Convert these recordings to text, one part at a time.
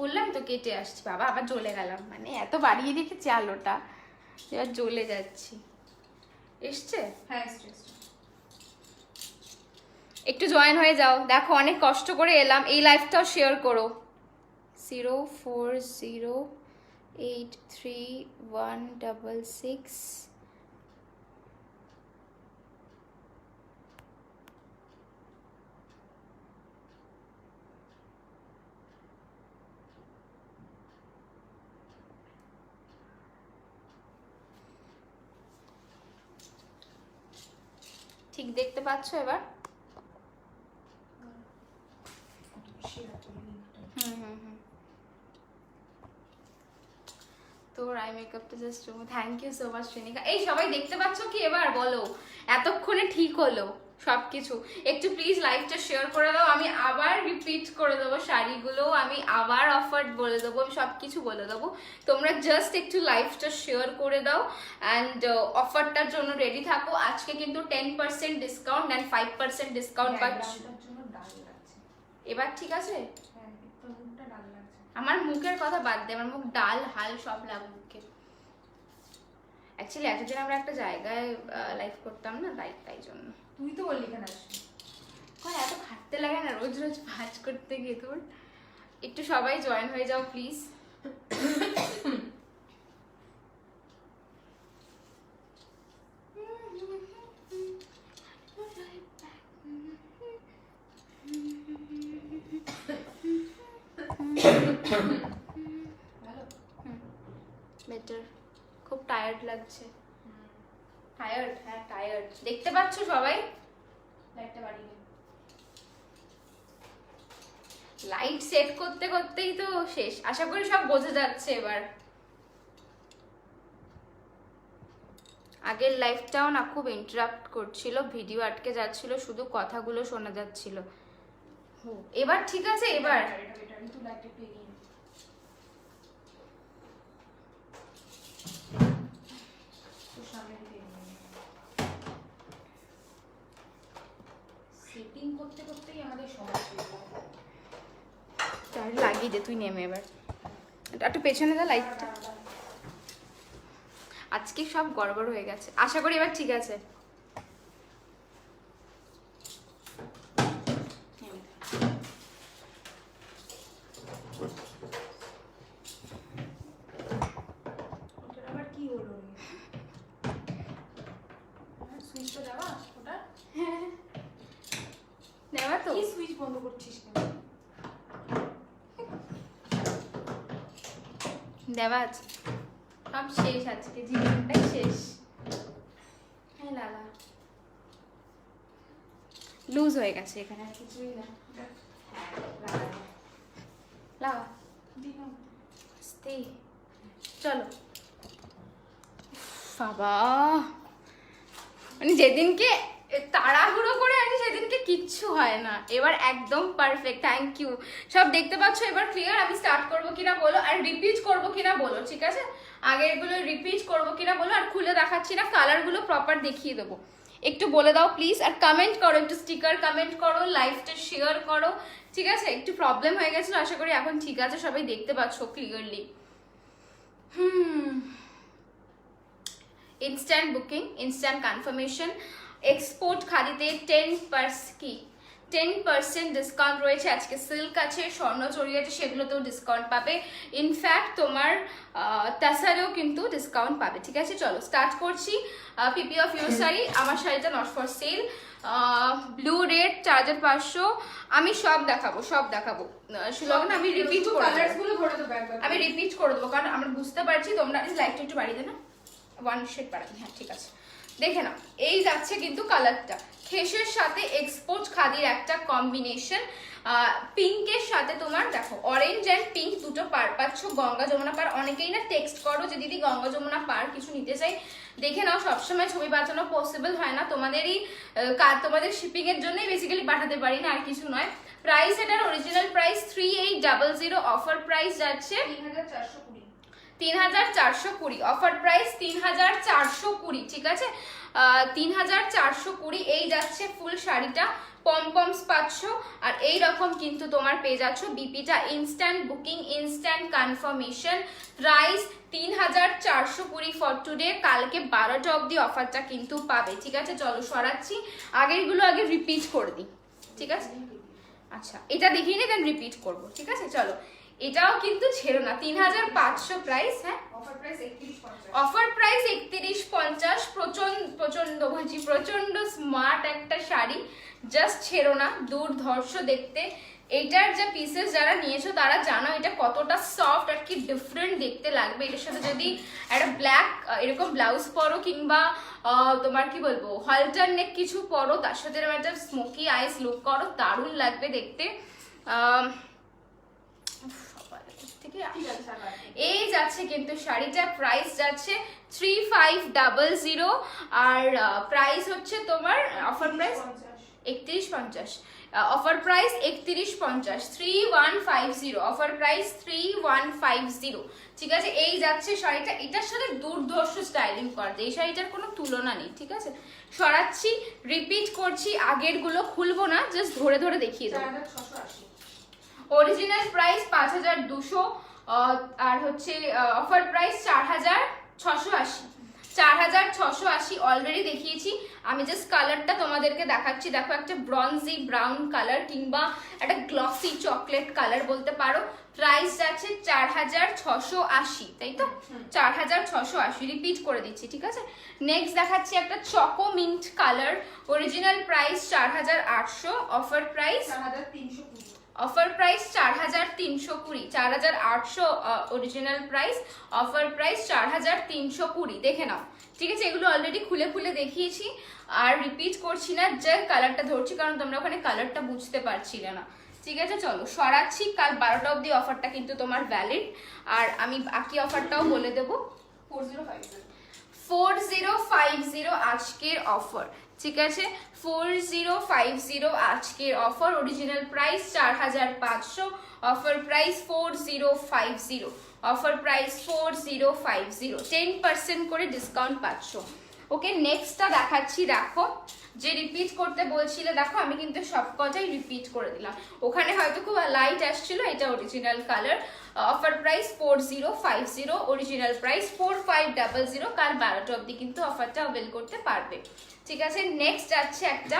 বললাম তো কেটে আসছি। বাবা আবার জ্বলে গেলাম, মানে এত বাড়িয়ে রেখেছি আলোটা, এবার জ্বলে যাচ্ছি। এসছে? হ্যাঁ, একটু জয়েন হয়ে যাও, দেখো অনেক কষ্ট করে এলাম, এই লাইফটাও শেয়ার করো। 04083166। ঠিক দেখতে পাচ্ছ এবার? তোর আই মেকআপটা just thank you so much Shrenika. এই সবাই দেখতে পাচ্ছ কি এবার বলো? এতক্ষণে ঠিক হলো সবকিছু। একটু প্লিজ লাইভটা শেয়ার করে দাও, আমি আবার রিপিট করে দেবো শাড়িগুলো, আমি আবার অফার বলে দেবো, আমি সব কিছু বলে দেবো। তোমরা জাস্ট একটু লাইভটা শেয়ার করে দাও অ্যান্ড অফারটার জন্য রেডি থাকো। আজকে কিন্তু 10% ডিসকাউন্ট অ্যান্ড 5% ডিসকাউন্ট পাচ্ছ। এবার ঠিক আছে? আমার মুখের কথা বাদ দে, আমার মুখ ডাল হাল সব মুখে। অ্যাকচুয়ালি এতদিন আমরা একটা জায়গায় লাইভ করতাম না, তাই জন্য। তুই তো বললি কেন আসবি? এত খাটতে লাগে না রোজ রোজ ভাজ করতে গিয়ে। তোর একটু সবাই জয়েন হয়ে যাও প্লিজ। বেটার। খুব টায়ার্ড লাগছে। টায়ার্ড? হ্যাঁ টায়ার্ড। দেখতে পাচ্ছ সবাই? লাইটটা বাড়িয়ে লাইট সেট করতে করতেই তো শেষ। আশা করি সব বোঝা যাচ্ছে এবার। আগের লাইফটাও না খুব ইন্টারাপ্ট করছিল, ভিডিও আটকে যাচ্ছিল, শুধু কথাগুলো শোনা যাচ্ছিল। এবার ঠিক আছে? এবার সেটিং করতে করতেই আমাদের সমস্যা লাগিয়ে দে তুই, নেমে এবার একটু পেছনে যা লাইটটা। আজকে সব গড়বড় হয়ে গেছে, আশা করি এবার ঠিক আছে। আবার কি হলো? সুইচটা দেওয়া ওটা? নেওয়া তো। কি সুইচ বন্ধ করছিস কেন? দেওয়া আছে, সব শেষ, আজকে জীবনটাই শেষ। হ্যাঁ লাগা লুজ হয়ে গেছে এখানে, আর কিছুই না। লাগা আস্তে, চলো। বাবা মানে যেদিনকে তাড়াহুড়ো করে আছি সেদিনকে কিচ্ছু হয় না। এবার একদম পারফেক্ট, থ্যাংক ইউ। সব দেখতে পাচ্ছ এবার ক্লিয়ার? আমি স্টার্ট করবো কিনা বলো, আর রিপিট করবো কিনা বলো, ঠিক আছে? আগে এগুলো রিপিট করবো কিনা বলো, আর খুলে দেখাচ্ছি না, কালারগুলো প্রপার দেখিয়ে দেবো। একটু বলে দাও প্লিজ, আর কমেন্ট করো, একটু স্টিকার কমেন্ট করো, লাইভটা শেয়ার করো, ঠিক আছে? একটু প্রবলেম হয়ে গেছিলো, আশা করি এখন ঠিক আছে, সবাই দেখতে পাচ্ছ ক্লিয়ারলি। Instant booking, instant confirmation, export খাদিতে 10% ডিসকাউন্ট রয়েছে। আজকে সিল্ক আছে, স্বর্ণচুরি আছে, সেগুলোতেও ডিসকাউন্ট পাবে। ইনফ্যাক্ট তোমার তাসারেও কিন্তু ডিসকাউন্ট পাবে, ঠিক আছে? চলো স্টার্ট করছি। পিপি অফ ইউর শাড়ি, আমার শাড়িটা not for sale, blue red, charger 500, আমি সব দেখাবো, সব দেখাবো। শিলং আমি রিপিট করে দেবো, আমি রিপিট করে দেবো, কারণ আমরা বুঝতে পারছি তোমরা। লাইটটা একটু বাড়িয়ে দে না, 1 শেড বাড়াবি, হ্যাঁ ঠিক আছে। দেখে নাও, এই যাচ্ছে কিন্তু কালারটা, খেসের সাথে এক্সপোর্ট খাদির একটা কম্বিনেশন, পিঙ্কের সাথে তোমার দেখো অরেঞ্জ অ্যান্ড পিঙ্ক দুটো পার পাচ্ছ, গঙ্গা যমুনা পার। অনেকেই না টেক্সট করো যে দিদি গঙ্গা যমুনা পার কিছু নিতে চাই। দেখে নাও, সবসময় ছবি পাঠানো পসিবল হয় না, তোমাদেরই তোমাদের শিপিং এর জন্যই বেসিক্যালি পাঠাতে পারি না, আর কিছু নয়। প্রাইস এটার অরিজিনাল প্রাইস 3800, অফার প্রাইস যাচ্ছে 3420, 3420, অফার প্রাইস 3420, ঠিক আছে? 3420। এই যাচ্ছে ফুল শাড়িটা, পমপমস পাচ্ছ। আর এই রকম কিন্তু তোমার পেয়ে যাচ্ছ বিপিটা, instant booking, instant confirmation. Price 3420 for today. কালকে 12টা অবধি অফারটা কিন্তু পাবে, ঠিক আছে? চলো সরাচ্ছি, আগেরগুলো আগে রিপিট করে দিই, ঠিক আছে? আচ্ছা, এটা দেখিয়ে নিই, দেন রিপিট করবো, ঠিক আছে? চলো, এটাও কিন্তু ছেড়ো না, 3500 প্রাইস। হ্যাঁ, অফার প্রাইস 3150। Offer price 3150। প্রচন্ড বলছি, প্রচন্ড স্মার্ট একটা শাড়ি, জাস্ট ছেড়ো না, দুর্ধর্ষ দেখতে। এটার যে পিসেস যারা নিয়েছো তারা জানো এটা কতটা সফট আর কি ডিফারেন্ট দেখতে লাগবে। এটার সাথে যদি একটা ব্ল্যাক এরকম ব্লাউজ পরো, কিংবা তোমার কি বলবো হলটার নেক কিছু পরো, তার সাথে এরকম একটা স্মোকি আইস লুক করো, দারুণ লাগবে দেখতে। এই যাচ্ছে কিন্তু শাড়িটা, প্রাইস যাচ্ছে 3500। আর প্রাইস হচ্ছে তোমার offer price 3150। Offer price 3150, 3150। Offer price 3150, ঠিক আছে? এই যাচ্ছে শাড়িটা, এটার সাথে দুর্ধর্ষ স্টাইলিং করতে, এই শাড়িটার কোনো তুলনা নেই, ঠিক আছে? সরাচ্ছি, রিপিট করছি, আগের গুলো খুলবো না, জাস্ট ধরে ধরে দেখিয়ে দেবো। 4680। অরিজিনাল প্রাইস 5200, আর হচ্ছে অফার প্রাইস 4680। 4680 অলরেডি দেখিয়েছি আমি, জাস্ট কালারটা তোমাদেরকে দেখাচ্ছি। দেখো, একটা ব্রঞ্জি ব্রাউন কালার কিংবা একটা গ্লসি চকলেট কালার বলতে পারো। প্রাইস যাচ্ছে 4680, তাই তো? 4680, রিপিট করে দিচ্ছি, ঠিক আছে? নেক্সট দেখাচ্ছি একটা choco mint colour, original price 4800, offer price 4320। Offer price 4320, 4800 original price, offer price 4320। দেখে নাও, ঠিক আছে? এগুলো অলরেডি খুলে খুলে দেখিয়েছি, আর রিপিট করছি না, যে কালারটা ধরছি কারণ তোমরা ওখানে কালারটা বুঝতে পারছিলে না, ঠিক আছে? চলো সরাচ্ছি, কাল 12টা অবধি অফারটা কিন্তু তোমার ভ্যালিড। আর আমি বাকি অফারটাও বলে দেবো। 4050 আজকের অফার, ঠিক আছে? 4050 আজকের offer, original price 4500, offer price 4050, offer price 4050, 10% করে ডিসকাউন্ট পাচ্ছ। ওকে, নেক্সটটা দেখাচ্ছি। দেখো, যে রিপিট করতে বলছিলে, দেখো আমি কিন্তু সবকটাই রিপিট করে দিলাম। ওখানে হয়তো খুব লাইট আসছিল, এটা original colour. Offer price 4050, original price 4500। কাল 12টা অবধি কিন্তু অফারটা অ্যাভেল করতে পারবে, ঠিক আছে? নেক্সট যাচ্ছে একটা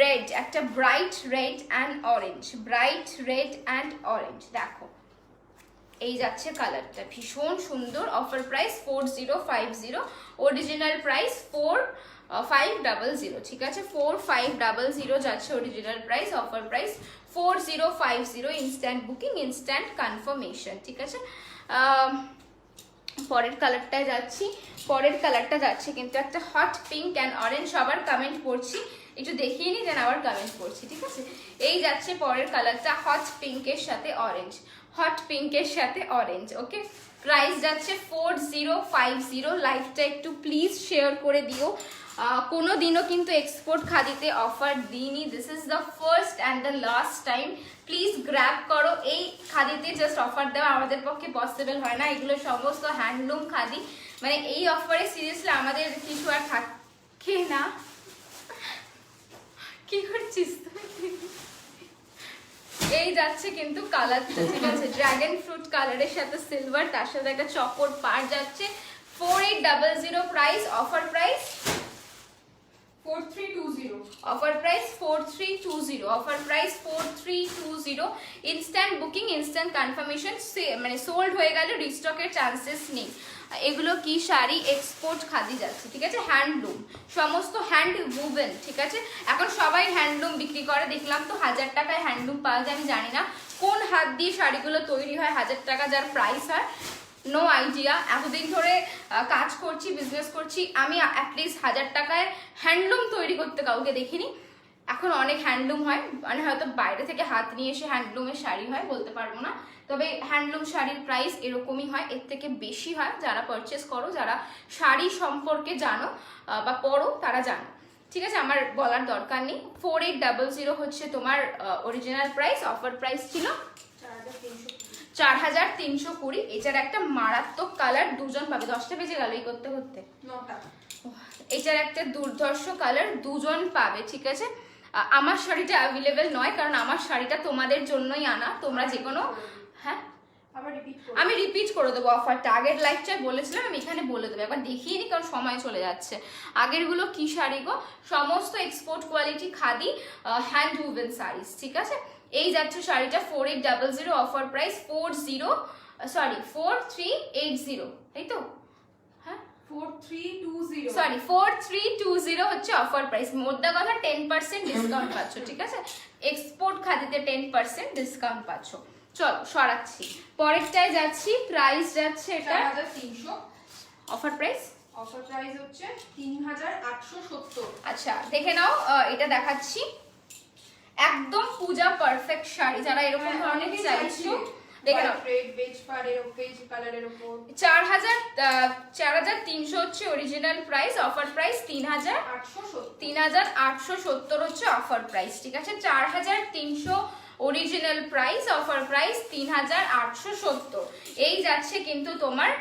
রেড, একটা bright red and orange, bright red and orange. দেখো, এই যাচ্ছে কালারটা, ভীষণ সুন্দর। অফার প্রাইস 4050, অরিজিনাল প্রাইস 4500, ঠিক আছে? 4500 যাচ্ছে original price, offer price 4050, instant booking, instant confirmation, ঠিক আছে? পরের কালারটা যাচ্ছি, পরের কালারটা যাচ্ছে কিন্তু একটা হট পিঙ্ক অ্যান্ড অরেঞ্জ। সবার কমেন্ট পড়ছি, একটু দেখিয়ে নি, দেন আবার কমেন্ট করছি, ঠিক আছে? এই যাচ্ছে পরের কালারটা, হট পিঙ্কের সাথে অরেঞ্জ, হট পিঙ্কের সাথে অরেঞ্জ। ওকে, প্রাইস যাচ্ছে 4050। লাইভটা একটু প্লিজ শেয়ার করে দিও। কোনো দিনও কিন্তু এক্সপোর্ট খাদিতে অফার দিইনি, this is the first and the last time. Please grab করো। এই খাদিতে জাস্ট অফার দেওয়া আমাদের পক্ষে পসিবল হয় না, এগুলো সমস্ত হ্যান্ডলুম খাদি। মানে এই অফারে সিরিয়াসলি আমাদের কিছু আর থাকে না। কি করছিস তুই? এই যাচ্ছে কিন্তু কালারটা, ঠিক আছে? ড্রাগন ফ্রুট কালারের সাথে সিলভার, তার সাথে একটা চকর পার যাচ্ছে। 4800 price, offer price 4320। Offer price 4320, offer price 4320। Instant booking, instant confirmation, মানে সোল্ড হয়ে গেলে রিস্টকের চান্সেস নেই। এগুলো কি শাড়ি? এক্সপোর্ট খাদি যাচ্ছে, ঠিক আছে? হ্যান্ডলুম, সমস্ত হ্যান্ড উভেন, ঠিক আছে? এখন সবাই হ্যান্ডলুম বিক্রি করে, দেখলাম তো 1000 টাকায় হ্যান্ডলুম পাওয়া যায়। আমি জানি না কোন হাত দিয়ে শাড়িগুলো তৈরি হয়, 1000 টাকা যার প্রাইস হয়, নো আইডিয়া। এতদিন ধরে কাজ করছি, বিজনেস করছি, আমি অ্যাটলিস্ট 1000 টাকায় হ্যান্ডলুম তৈরি করতে কাউকে দেখিনি। এখন অনেক হ্যান্ডলুম হয়, মানে হয়তো বাইরে থেকে হাত নিয়ে এসে হ্যান্ডলুমের শাড়ি হয়, বলতে পারবো না। তবে হ্যান্ডলুম শাড়ির প্রাইস এরকমই হয়, এর থেকে বেশি হয়। যারা পারচেস করো, যারা শাড়ি সম্পর্কে জানো বা পড়ো, তারা জানো, ঠিক আছে? আমার বলার দরকার নেই। 4800 হচ্ছে তোমার অরিজিনাল প্রাইস, অফার প্রাইস ছিল 4320। এটার একটা মারাত্মক কালার, দুজন পাবে। 10টা বেজে গেল এই করতে করতে। 9টা। এটার একটা দুর্ধর্ষ কালার, দুজন পাবে, ঠিক আছে। আমার শাড়িটা অ্যাভেলেবেল নয়, কারণ আমার শাড়িটা তোমাদের জন্যই আনা, তোমরা যে কোনো, হ্যাঁ আমি রিপিট করে দেবো অফারটা। আগের লাইফটায় বলেছিলাম, আমি এখানে বলে দেবো, একবার দেখিয়ে নি কারণ সময় চলে যাচ্ছে। আগেরগুলো কি শাড়ি গো, সমস্ত export quality khadi hand woven saris, ঠিক আছে। এই যাচ্ছে শাড়িটা 4800, অফার প্রাইস 4380, তাই তো? হ্যাঁ 4320 সরি 4320 হচ্ছে অফার প্রাইস। মোদ্দা কথা 10% ডিসকাউন্ট পাচ্ছ, ঠিক আছে। এক্সপোর্ট খাদিতে 10% ডিসকাউন্ট পাচ্ছ। চলো সরাচ্ছি, পরেরটায় যাচ্ছি। প্রাইস যাচ্ছে এটা 4300, অফার প্রাইস, অফার প্রাইস হচ্ছে 3870। আচ্ছা দেখে নাও, এটা দেখাচ্ছি একদম পূজা পারফেক্ট শাড়ি, যারা এরকম ধরনের চাইছো দেখে নাও। রেড বেজ পাড়ের বেজ কালারের উপর 4300 হচ্ছে অরিজিনাল প্রাইস, অফার প্রাইস 3870 হচ্ছে অফার প্রাইস, ঠিক আছে। 4300 অরিজিনাল প্রাইস, অফার প্রাইস 3870। এই যাচ্ছে কিন্তু তোমার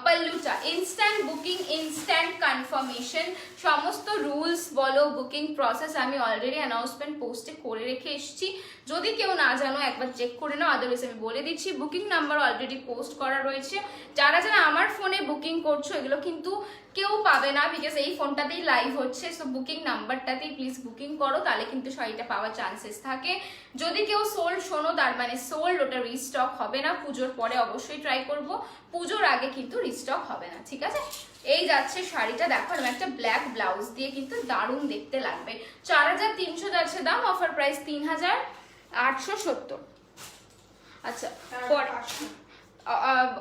পাল্লুটা। ইনস্ট্যান্ট বুকিং, ইনস্ট্যান্ট কনফার্মেশন, সমস্ত রুলস বলো, বুকিং প্রসেস আমি অলরেডি অ্যানাউন্সমেন্ট পোস্টে করে রেখে এসেছি। যদি কেউ না জানো একবার চেক করে নাও, আদারওয়াইজ আমি বলে দিচ্ছি। বুকিং নাম্বার অলরেডি পোস্ট করা রয়েছে। যারা যারা আমার ফোনে বুকিং করছো, এগুলো কিন্তু কেউ পাবে না, বিকজ এই ফোনটাতেই লাইভ হচ্ছে। সো বুকিং নাম্বারটাতেই প্লিজ বুকিং করো, তাহলে কিন্তু শাড়িটা পাওয়ার চান্সেস থাকে। যদি কেউ সোল্ড শোনো, তার মানে সোল্ড, ওটা রিস্টক হবে না। পুজোর পরে অবশ্যই ট্রাই করব, পুজোর আগে কিন্তু রিস্টক হবে না, ঠিক আছে। এই যাচ্ছে শাড়িটা, দেখো একটা ব্ল্যাক ব্লাউজ দিয়ে কিন্তু দারুণ দেখতে লাগবে। 4300 যাচ্ছে দাম, অফার প্রাইস 3870। আচ্ছা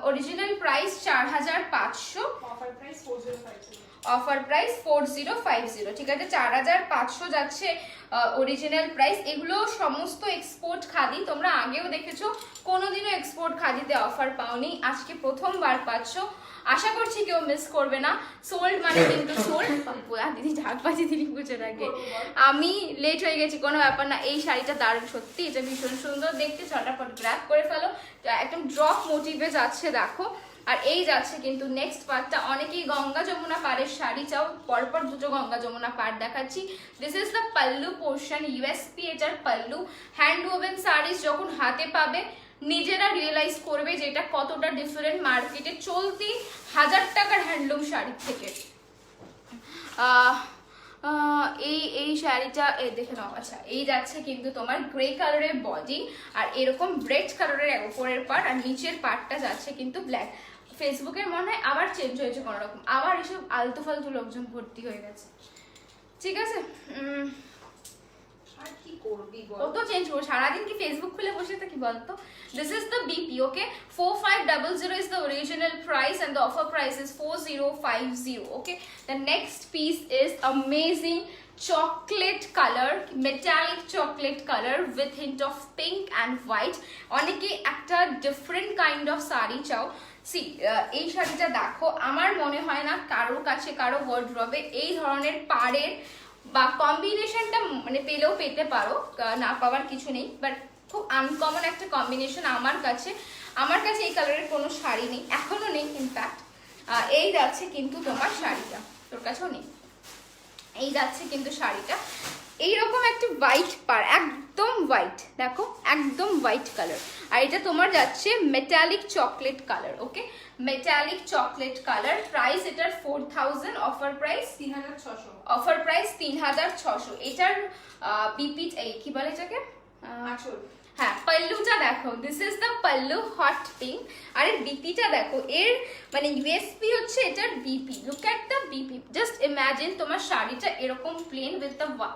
original price 4500, offer price 4050। Offer price 4050, ঠিক আছে। 4500 যাচ্ছে অরিজিনাল প্রাইস। এগুলো সমস্ত এক্সপোর্ট খাদি, তোমরা আগেও দেখেছো, কোনোদিনও এক্সপোর্ট খাদিতে অফার পাওনি, আজকে প্রথমবার পাচ্ছ। আশা করছি কেউ মিস করবে না। সোল্ড মানে কিন্তু সোল্ড। দিদি ঢাকবাজি দিদি পুজোর আগে, আমি লেট হয়ে গেছি, কোনো ব্যাপার না। এই শাড়িটা দারুণ, সত্যি এটা ভীষণ সুন্দর দেখতে, চটাপট গ্র্যাব করে ফেলো। একদম ড্রপ মোটিভে যাচ্ছে, দেখো। আর এই যাচ্ছে কিন্তু নেক্সট পার্টটা, অনেকেই গঙ্গা যমুনা পাড়ের শাড়ি চাও, পরপর দুটো গঙ্গা যমুনা পাড় দেখাচ্ছি। This is the pallu portion, USP এটার পাল্লু। হ্যান্ড ওভেন শাড়িজ যখন হাতে পাবে, নিজেরা রিয়েলাইজ করবে যে এটা কতটা ডিফারেন্ট মার্কেটে চলতি 1000 টাকার হ্যান্ডলুম শাড়ির থেকে। এই শাড়িটা দেখে নাও। আচ্ছা এই যাচ্ছে কিন্তু তোমার গ্রে কালারের বডি, আর এরকম ব্রেড কালারের উপরের পার্ট, আর নিচের পার্টটা যাচ্ছে কিন্তু ব্ল্যাক। ফেসবুকে মনে হয় আবার চেঞ্জ হয়েছে কোনো রকম, আবার এসব আলতু ফালতু লোকজন ভর্তি হয়ে গেছে, ঠিক আছে। আর কি করবি বল, কত চেঞ্জ করবো, সারাদিন কি ফেসবুক খুলে বসে থাকি বলতো। This is the BP, okay? 4500 is the original price and the offer price is 4050, okay? The next piece is amazing chocolate color, metallic chocolate color with hint of pink and white. অনেকে একটা different kind of sari চাও। এই শাড়িটা দেখো, আমার মনে হয় না কারোর কাছে, কারো ওয়ার্ড্রবে এই ধরনের পাড়ের বা কম্বিনেশনটা মানে পেলেও পেতে পারো, না পাওয়ার কিছু নেই, বাট খুব আনকমন একটা কম্বিনেশন আমার কাছে। এই কালারের কোনো শাড়ি নেই, এখনো নেই ইনফ্যাক্ট। এই যাচ্ছে কিন্তু তোমার শাড়িটা, তোর কাছেও নেই। এই যাচ্ছে কিন্তু শাড়িটা, এইরকম একটা হোয়াইট পার, একদম হোয়াইট, দেখো একদম হোয়াইট কালার। আর এটা তোমার যাচ্ছে মেটালিক চকলেট কালার, ওকে, মেটালিক চকলেট কালার। প্রাইস এটার 4000, অফার প্রাইস 3600, অফার প্রাইস 3600। এটার বিপি কি বলে এটাকে, আঁচল। হ্যাঁ পাল্লুটা দেখো, this is the pallu, hot pink. আর এর বিপিটা দেখো, এর মানে ইউএসপি হচ্ছে এটার BP. Look at the BP, just imagine তোমার শাড়িটা এরকম plain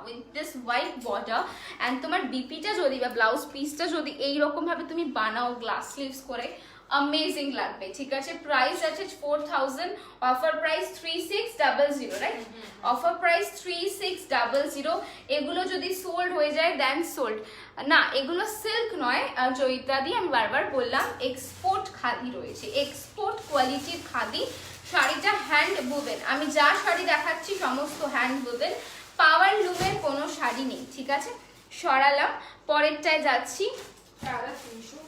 with this white border, and তোমার বিপিটা যদি বা ব্লাউজ পিসটা যদি এইরকম ভাবে তুমি বানাও গ্লাস স্লিভস করে, অ্যামেজিং লাগবে, ঠিক আছে। প্রাইস আছে 4000, offer price 3600, right? Offer price 3600। এগুলো যদি সোল্ড হয়ে যায় দেন সোল্ড না, এগুলো সিল্ক নয় চৈতাদি, আমি বারবার বললাম এক্সপোর্ট খাদি রয়েছে, এক্সপোর্ট কোয়ালিটির খাদি। শাড়িটা হ্যান্ড বুভেন, আমি যা শাড়ি দেখাচ্ছি সমস্ত হ্যান্ড বুভেন, পাওয়ার লুমের কোনো শাড়ি নেই, ঠিক আছে। সরালাম, পরেরটায় যাচ্ছি। 4300,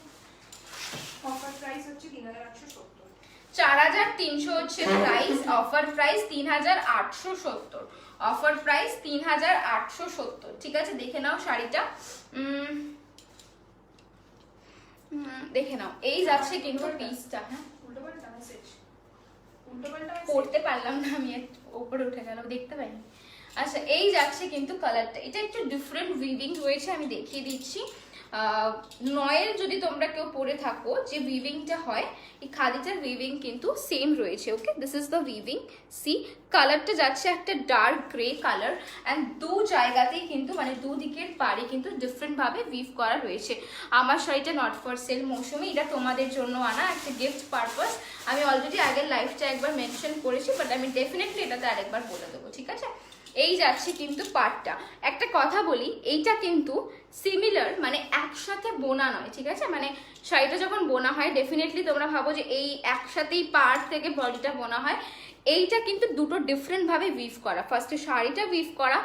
অফার প্রাইস হচ্ছে 3870। 4300 হচ্ছে price, offer price 3870, offer price 3870। ঠিক আছে, দেখে নাও শাড়িটা, দেখে নাও। এই যাচ্ছে কিন্তু পিসটা, হ্যাঁ উল্টো পাল্টা মেসেজ, উল্টো পাল্টা পড়তে পারলাম না আমি, উপরে উঠে গেল, দেখতে পাইনি। আচ্ছা, এই যাচ্ছে কিন্তু কালারটা, এটা একটু ডিফারেন্ট উইভিং রয়েছে, আমি দেখিয়ে দিচ্ছি। নয়েল যদি তোমরা কেউ পরে থাকো, যে উইভিংটা হয় এই খাদিটার উইভিং কিন্তু সেম রয়েছে। Okay, this is the weaving. See, কালারটা যাচ্ছে একটা ডার্ক গ্রে কালার, অ্যান্ড দু জায়গাতেই কিন্তু মানে দুদিকের পাড়ে কিন্তু ডিফারেন্ট ভাবে উইভ করা রয়েছে। আমার শাড়িটা নট ফর সেল মৌসুমি, এটা তোমাদের জন্য আনা একটা গিফট পারপাস। আমি অলরেডি আগের লাইফটা একবার মেনশন করেছি, বাট আমি ডেফিনেটলি এটাতে আরেকবার বলে দেবো। ঠিক আছে, এই যাচ্ছে কিন্তু পার্টটা। একটা কথা বলি, এইটা কিন্তু সিমিলার, মানে একসাথে বোনা নয়। ঠিক আছে, মানে শাড়িটা যখন বোনা হয় ডেফিনেটলি তোমরা ভাবো যে এই একসাথেই পার্ট থেকে বডিটা বোনা হয়, এইটা কিন্তু দুটো ডিফারেন্ট ভাবে উইভ করা। ফার্স্টে শাড়িটা উইভ করা,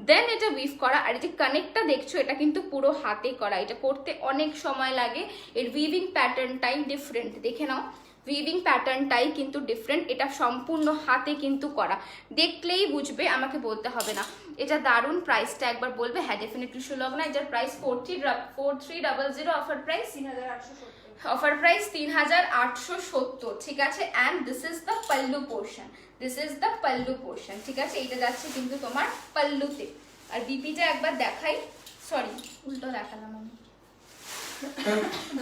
দেন এটা উইভ করা। আর এই যে কানেক্টটা দেখছো, এটা কিন্তু পুরো হাতে করা, এটা করতে অনেক সময় লাগে। এর উইভিং প্যাটার্নটাই ডিফারেন্ট, দেখে নাও, উইভিং প্যাটার্নটাই কিন্তু ডিফারেন্ট, এটা সম্পূর্ণ হাতে কিন্তু করা, দেখলেই বুঝবে, আমাকে বলতে হবে না। এটা দারুণ। প্রাইসটা একবার বলবে? হ্যাঁ ডেফিনেটলি সুলগ্না, এটার price 4300, offer price 3870, offer price 3870। ঠিক আছে, and this is the pallu portion, this is the pallu portion. ঠিক আছে, এইটা যাচ্ছে কিন্তু তোমার পাল্লুতে। আর বিপিটা একবার দেখাই, সরি উল্টো দেখালাম আমি,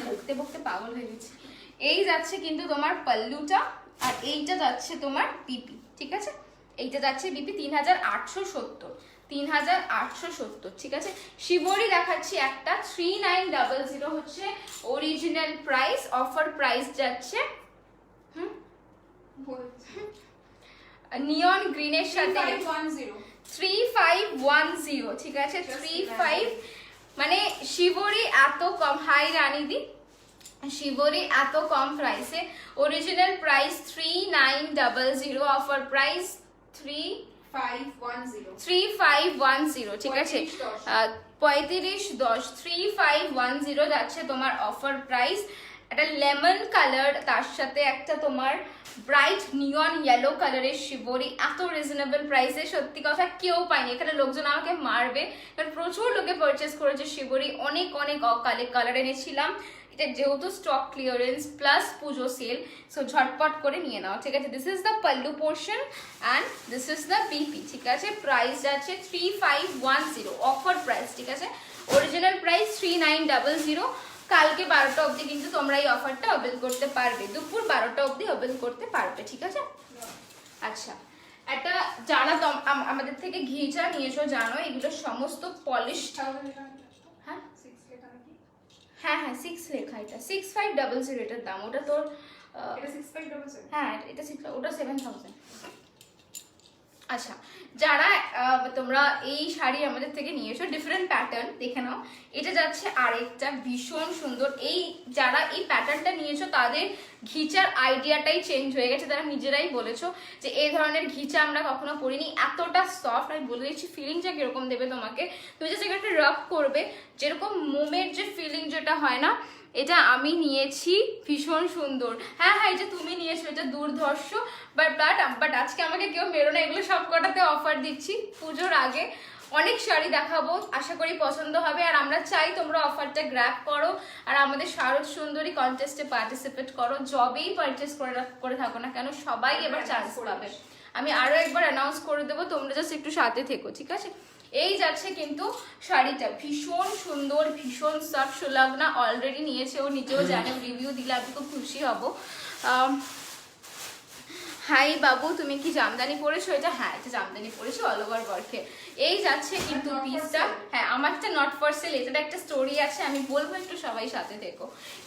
বকতে বকতে পাগল হয়ে গেছি। এই যাচ্ছে কিন্তু তোমার পাল্লুটা, আর এইটা যাচ্ছে তোমার বিপি। ঠিক আছে, এইটা যাচ্ছে বিপি 3870, 3870। ঠিক আছে, শিবরি দেখাচ্ছি একটা, 3900 হচ্ছে অরিজিনাল প্রাইস, অফার প্রাইস যাচ্ছে নিয়ন গ্রিনের সাথে 3510। ঠিক আছে, 35, মানে শিবরি এত কম, হাই রানীদি, শিবরি এত কম প্রাইসে, অরিজিনাল প্রাইস 3900, অফার প্রাইস 3510। ঠিক আছে, 3510, 3510 যাচ্ছে তোমার অফার প্রাইস। একটা লেমন কালার, তার সাথে একটা তোমার ব্রাইট নিয়ন ইয়েলো কালারের শিবরি, এত রিজনেবল প্রাইসে সত্যি কথা কেউ পায়নি। এখানে লোকজন আমাকে মারবে, কারণ প্রচুর লোকে পারচেস করেছে শিবরি, অনেক অনেক কালার এনেছিলাম। এটা যেহেতু স্টক ক্লিয়ারেন্স প্লাস পুজো সেল, সো ঝটপট করে নিয়ে নাও। ঠিক আছে, this is the pallu portion and this is the BP. ঠিক আছে, প্রাইস যাচ্ছে 3510, অফার প্রাইস। ঠিক আছে, অরিজিনাল প্রাইস 3900। কালকে 12টা অবধি কিন্তু তোমরা এই অফারটা অবেল করতে পারবে, দুপুর 12টা অবধি অবেল করতে পারবে। ঠিক আছে, আচ্ছা, একটা যারা আমাদের থেকে ঘি চা নিয়েছো জানো, এগুলো সমস্ত পলিশ। হ্যাঁ হ্যাঁ হ্যাঁ 6 লেখা, এটা 6500 এটার দাম। ওটা তোর হ্যাঁ, এটা 6, ওটা 7000। আচ্ছা, যারা তোমরা এই শাড়ি আমাদের থেকে নিয়েছো, ডিফারেন্ট প্যাটার্ন দেখে নাও। এটা যাচ্ছে আরেকটা ভীষণ সুন্দর, এই যারা এই প্যাটার্নটা নিয়েছো তাদের ঘিচার আইডিয়াটাই চেঞ্জ হয়ে গেছে। তারা নিজেরাই বলেছো যে এই ধরনের ঘিচা আমরা কখনো পরিনি, এতটা সফট। আমি বলে দিচ্ছি ফিলিংটা কিরকম দেবে তোমাকে, তুমি জাস্ট একটা রাব করবে, যেরকম মোমের যে ফিলিং যেটা হয় না, এটা আমি নিয়েছি, ভীষণ সুন্দর। হ্যাঁ হ্যাঁ, এটা তুমি নিয়েছো, এটা দুর্ধর্ষ। বাট আজকে আমাকে কেউ মেরো না, এগুলো সব কটাতে অফার দিচ্ছি পুজোর আগে। অনেক শাড়ি দেখাবো, আশা করি পছন্দ হবে। আর আমরা চাই তোমরা অফারটা গ্র্যাব করো, আর আমাদের শারদ সুন্দরী কন্টেস্টে পার্টিসিপেট করো। জবেই পারচেস করে থাকো না কেন, সবাই এবার চান্স পাবে। আমি আরো একবার অ্যানাউন্স করে দেবো, তোমরা জাস্ট একটু সাথে থেকো। ঠিক আছে, এই যাচ্ছে কিন্তু শাড়িটা, ভীষণ সুন্দর, ভীষণ সফট। সুলগ্না অলরেডি নিয়েছে, ও নিজেও জানে, রিভিউ দিলে আমি খুব খুশি হব। হাই বাবু, তুমি কি জামদানি পরেছো? এটা হ্যাঁ, এটা জামদানি পরেছো, অল ওভার ওয়ার্কে। এই যাচ্ছে কিন্তু পিসটা, হ্যাঁ আমারটা নট ফর সেল, এটার একটা স্টোরি আছে, আমি বলবো, একটু সবাই সাথে দেখো।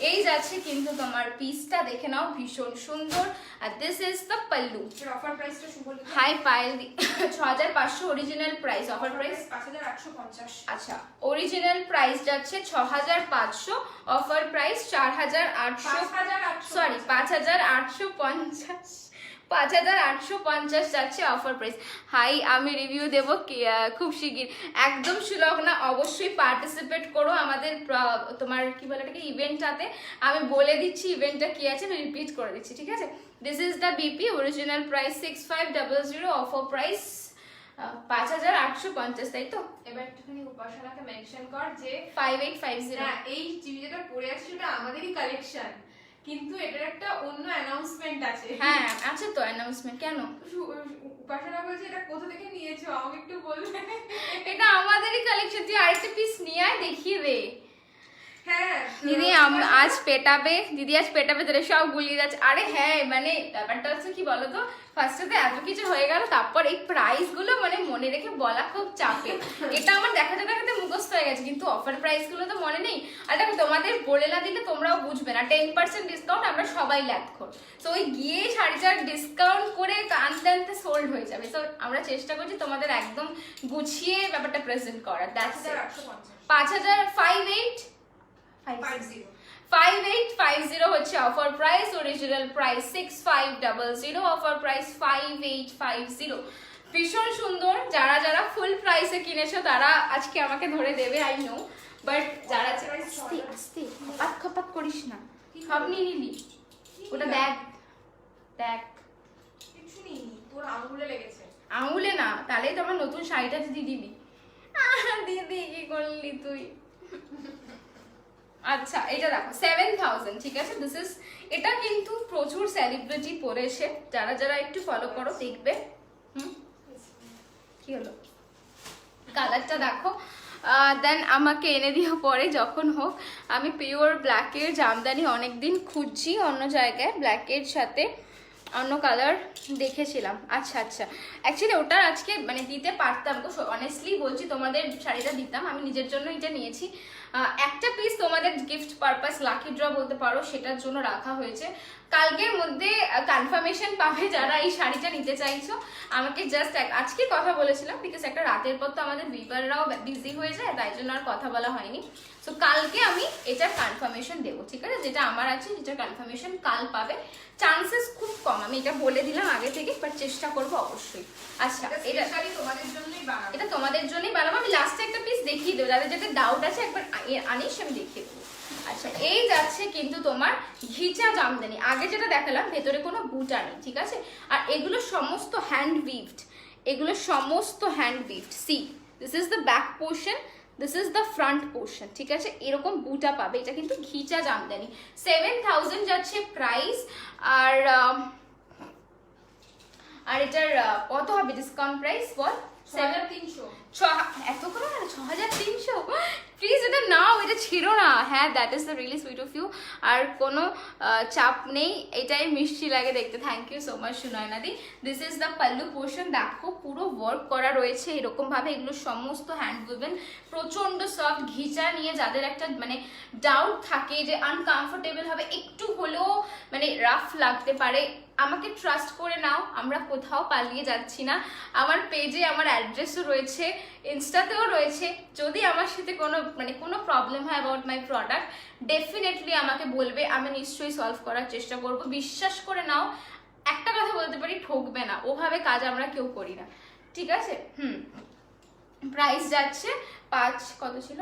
এই যাচ্ছে কিন্তু তোমার পিসটা, দেখে নাও, ভীষণ সুন্দর। আর this is the pallu. Offer প্রাইসটা শুভ লিখো। হাই পায়েল দি, 6500 অরিজিনাল প্রাইস, অফার প্রাইস 5850। আচ্ছা, অরিজিনাল প্রাইস যাচ্ছে 6500, অফার প্রাইস 4800, সরি 5850, 5850 যাচ্ছে অফার প্রাইস। হাই, আমি রিভিউ দেবো খুব শিগগির। একদম সুলভ না, অবশ্যই পার্টিসিপেট করো আমাদের তোমার কি বলে এটাকে ইভেন্টটাতে। আমি বলে দিচ্ছি ইভেন্টটা কি আছে, আমি রিপিট করে দিচ্ছি, ঠিক আছে? This is the BP, original price 6500, offer price 5850, তাই তো? এবার একটুখানি উপাসনাকে মেনশন কর যে 5850। না, এই যেটা পরে আছে সেটা আমাদেরই কালেকশন, কিন্তু এটার একটা অন্য অ্যানাউন্সমেন্ট আছে। হ্যাঁ আছে তো অ্যানাউন্সমেন্ট, কেন? উপাসনা বলছে এটা কোথা থেকে নিয়েছো, আমাকে একটু বলবে? এটা আমাদেরই কালেকশন, তুই আরেকটা পিস নিয়ে আয়, দেখিয়ে দে। হ্যাঁ দিদি আজ পেটাবে, দিদি আজ পেটাবে, তোরা সব গুলিয়ে যাচ্ছে। আরে হ্যাঁ, মানে ব্যাপারটা হচ্ছে কি বলতো, ফার্স্টে তো এত কিছু হয়ে গেল, তারপর এই প্রাইস গুলো মানে মনে রেখে বলা খুব চাপে। এটা আমার দেখাতে দেখাতে মুখস্থ হয়ে গেছে, কিন্তু অফার প্রাইস গুলো তো মনে নেই। আর দেখো, তোমাদের বলে না দিলে তোমরাও বুঝবে না। 10% ডিসকাউন্ট, আমরা সবাই ল্যাথখোর। তো ওই গিয়ে শাড়িটার ডিসকাউন্ট করে আনতে আনতে সোল্ড হয়ে যাবে। তো আমরা চেষ্টা করছি তোমাদের একদম গুছিয়ে ব্যাপারটা প্রেজেন্ট করার। দ্যাটস 5850 5850 হচ্ছে offer price, original price 6500, offer price 5850। ভীষণ সুন্দর। যারা যারা ফুল প্রাইসে কিনেছো তারা আজকে আমাকে ধরে দেবে, আই নো, বাট যারা আস্তে আস্তে খপাত করিস না, সব নিয়ে নিলি। ওটা দেখ দেখ, কিছু নেই, তোর আঙুলে লেগেছে। আঙুলে না, তাহলেই তো আমার নতুন শাড়িটা যদি দিবি। দিদি কি করলি তুই? আচ্ছা, এটা দেখো 7000, ঠিক আছে? দিস ইজ, এটা কিন্তু প্রচুর সেলিব্রিটি পরেছে, যারা যারা একটু ফলো করো দেখবে। কি হলো, কালারটা দেখো। দেন আমাকে এনে দিও পরে যখন হোক। আমি পিওর ব্ল্যাকের জামদানি অনেকদিন খুঁজছি অন্য জায়গায়, ব্ল্যাকের সাথে অন্য কালার দেখেছিলাম। আচ্ছা আচ্ছা, অ্যাকচুয়ালি ওটা আজকে মানে দিতে পারতাম তো, অনেস্টলি বলছি, তোমাদের শাড়িটা দিতাম। আমি নিজের জন্য এটা নিয়েছি, একটা পিস তোমাদের গিফট পারপাস, লাকি ড্র বলতে পারো, সেটার জন্য রাখা হয়েছে। কালকের মধ্যে কনফার্মেশন পাবে যারা এই শাড়িটা নিতে চাইছো। আমাকে জাস্ট আজকে কথা বলেছিলাম, বিকজ একটা রাতের পর তো আমাদের ভিভাররাও বিজি হয়ে যায়, তাই জন্য আর কথা বলা হয়নি। সো কালকে আমি এটার কনফার্মেশন দেবো, ঠিক আছে? যেটা আমার আছে যেটার কনফার্মেশন কাল পাবে। চান্সেস খুব কম, আমি এটা বলে দিলাম আগে থেকে, বাট চেষ্টা করবো অবশ্যই। আচ্ছা, এটা তোমাদের জন্যই বানাবো। এটা তোমাদের জন্যই বানাবো। আমি লাস্টে একটা পিস দেখিয়ে দেবো, যাদের যাদের ডাউট আছে একবার আনিস, আমি দেখিয়ে দেবো। আচ্ছা, এই যাচ্ছে কিন্তু তোমার ঘিচা জামদানি। আগে যেটা দেখালাম ভেতরে কোনো বুটা নেই, ঠিক আছে? আর এগুলো সমস্ত হ্যান্ড উইভড, এগুলো সমস্ত hand woven. See, this is the back portion, this is the front portion, ঠিক আছে? এরকম বুটা পাবে। এটা কিন্তু ঘিচা জামদানি। 7000 যাচ্ছে প্রাইস। আর এটার কত হবে ডিসকাউন্ট প্রাইস বল? 7300। এত করে 6300? প্লিজ এটা নাও, এটা ছিল না। হ্যাঁ, that is the really sweet of you. আর কোনো চাপ নেই, এটাই মিষ্টি লাগে দেখতে। থ্যাংক ইউ সো মাচ সুনয়নাদি। This is the pallu portion, দেখো পুরো ওয়ার্ক করা রয়েছে এরকম ভাবে। এগুলো সমস্ত হ্যান্ড উইভেন, প্রচন্ড সফট। ঘিচা নিয়ে যাদের একটা মানে ডাউট থাকে যে আনকমফোর্টেবল হবে, একটু হলেও মানে রাফ লাগতে পারে, আমাকে ট্রাস্ট করে নাও, আমরা কোথাও পালিয়ে যাচ্ছি না। আমার পেজে আমার অ্যাড্রেসও রয়েছে, ইনস্টাতেও রয়েছে। যদি আমার সাথে কোনো প্রবলেম হয় অ্যাবাউট মাই প্রোডাক্ট, ডেফিনেটলি আমাকে বলবে, আমি নিশ্চয়ই সলভ করার চেষ্টা করব। বিশ্বাস করে নাও, একটা কথা বলতে পারি, ঠকবে না। ওভাবে কাজ আমরা কেউ করি না, ঠিক আছে? প্রাইস যাচ্ছে কত ছিল?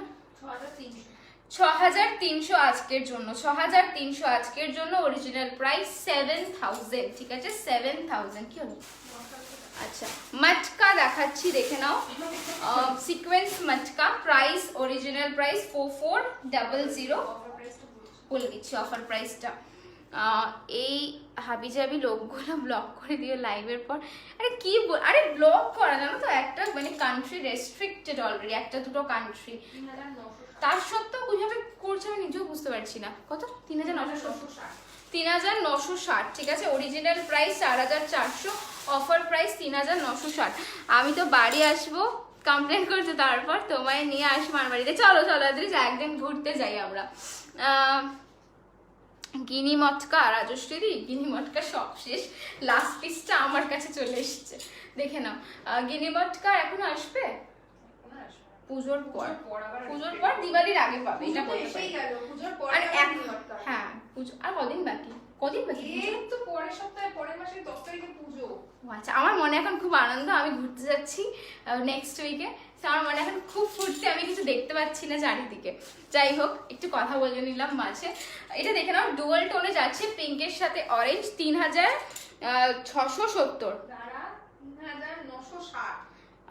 6300 আজকের জন্য। 6300 আজকের জন্য। অরিজিনাল প্রাইস 7000, ঠিক আছে? 7000। কি হলো? আচ্ছা, মটকা দেখাচ্ছি, দেখে নাও। Sequence matka, price original price 4400। বলে দিচ্ছি অফার প্রাইসটা। এই হাবিজাবি লোকগুলো ব্লক করে দিও লাইভের পর। আরে কি আরে ব্লক করা, জানো তো, একটা মানে কান্ট্রি রেস্ট্রিক্টেড অলরেডি, একটা দুটো কান্ট্রি। তার সত্ত্বেও কিভাবে করছে আমি নিজেও বুঝতে পারছি না। কত? 3960, ঠিক আছে? Original price 4400, offer price 3960। আমি তো বাড়ি আসবো, কমপ্লেন করছো, তারপর তোমায় নিয়ে আসবো আমার বাড়িতে। চলো চলো একদিন ঘুরতে যাই আমরা। গিনি মটকা, রাজশ্রী গিনি মটকা সব শেষ, লাস্ট পিসটা আমার কাছে চলে এসছে, দেখে নাও। গিনি মটকা এখনো আসবে পুজোর পর, পুজোর পর দিওয়ালির আগে পাবে, এটা বলতে পারি। আর হ্যাঁ, পুজো আর কদিন বাকি? কদিন বাকি? এই তো পরের সপ্তাহে, পরের মাসের 10 তারিখে পুজো। ও আচ্ছা, আমার মনে এখন খুব আনন্দ, আমি ঘুরতে যাচ্ছি নেক্সট উইকে। আমার মনে এখন খুব ফুর্তি, আমি কিছু দেখতে পাচ্ছি না চারিদিকে। যাই হোক, একটু কথা বলে নিলাম মাঝে। এটা দেখে নাও, ডুয়াল টোনে যাচ্ছে পিঙ্কের সাথে অরেঞ্জ, 3670। দাঁড়া, 3960।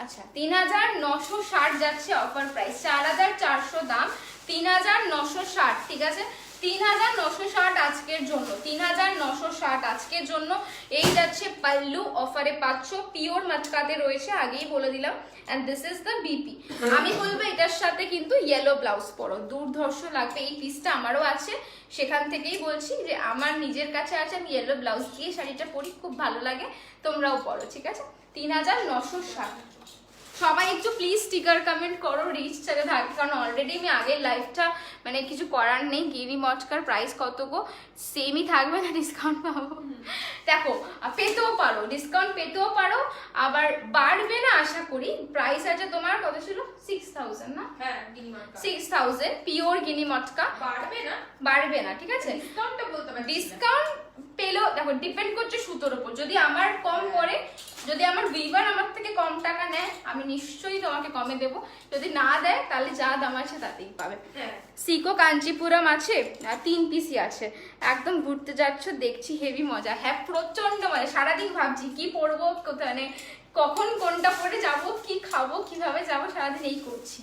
আচ্ছা, 3960 যাচ্ছে অফার প্রাইস, 4400 দাম, 3960। ঠিক আছে, 3960 আজকের জন্য, 3960 আজকের জন্য। এই যাচ্ছে পাল্লু, অফারে পাচ্ছ, পিওর মাচকাতে রয়েছে, আগেই বলে দিলাম। And this is the BP. আমি বলবো এটার সাথে কিন্তু ইয়েলো ব্লাউজ পরো, দুর্ধর্ষ লাগবে। এই পিসটা আমারও আছে, সেখান থেকেই বলছি যে আমার নিজের কাছে আছে, আমি ইয়েলো ব্লাউজ দিয়ে শাড়িটা পরি, খুব ভালো লাগে, তোমরাও পরো। ঠিক আছে, 3960। সবাই একটু প্লিজ স্টিকার কমেন্ট করো, রিচ চালে থাকে, কারণ অলরেডি আমি আগের লাইফটা মানে কিছু করার নেই। গিরি মটকার প্রাইস কত গো? সেমই থাকবে না, ডিসকাউন্ট পাবো? দেখো, পেতেও পারো, ডিসকাউন্ট পেতেও পারো, আবার বাড়বে না আশা করি। প্রাইস আছে তোমার কত ছিল? 6000 না? হ্যাঁ, গিনি মটকা 6000 পিওর গিনি মটকা। বাড়বে না, বাড়বে না, ঠিক আছে। ডিসকাউন্টটা বলতে পারছি না। ডিসকাউন্ট পেলেও দেখো ডিপেন্ড করছে সুতোর উপর। যদি আমার কম করে, যদি আমার উইভার আমার থেকে কম টাকা নেয়, আমি নিশ্চয়ই তোমাকে কমে দেবো। যদি না দেয়, তাহলে যা দাম আছে তাতেই পাবে। হ্যাঁ, সিকো কাঞ্চিপুরম আছে, আর 3 পিসই আছে। একদম ঘুরতে যাচ্ছ দেখছি, হেভি মজা। হ্যাঁ, প্রচন্ড মজা। সারাদিন ভাবছি কি পরবো, মানে কখন কোনটা পরে যাব, কি খাবো, কিভাবে যাবো, সারাদিন এই করছি।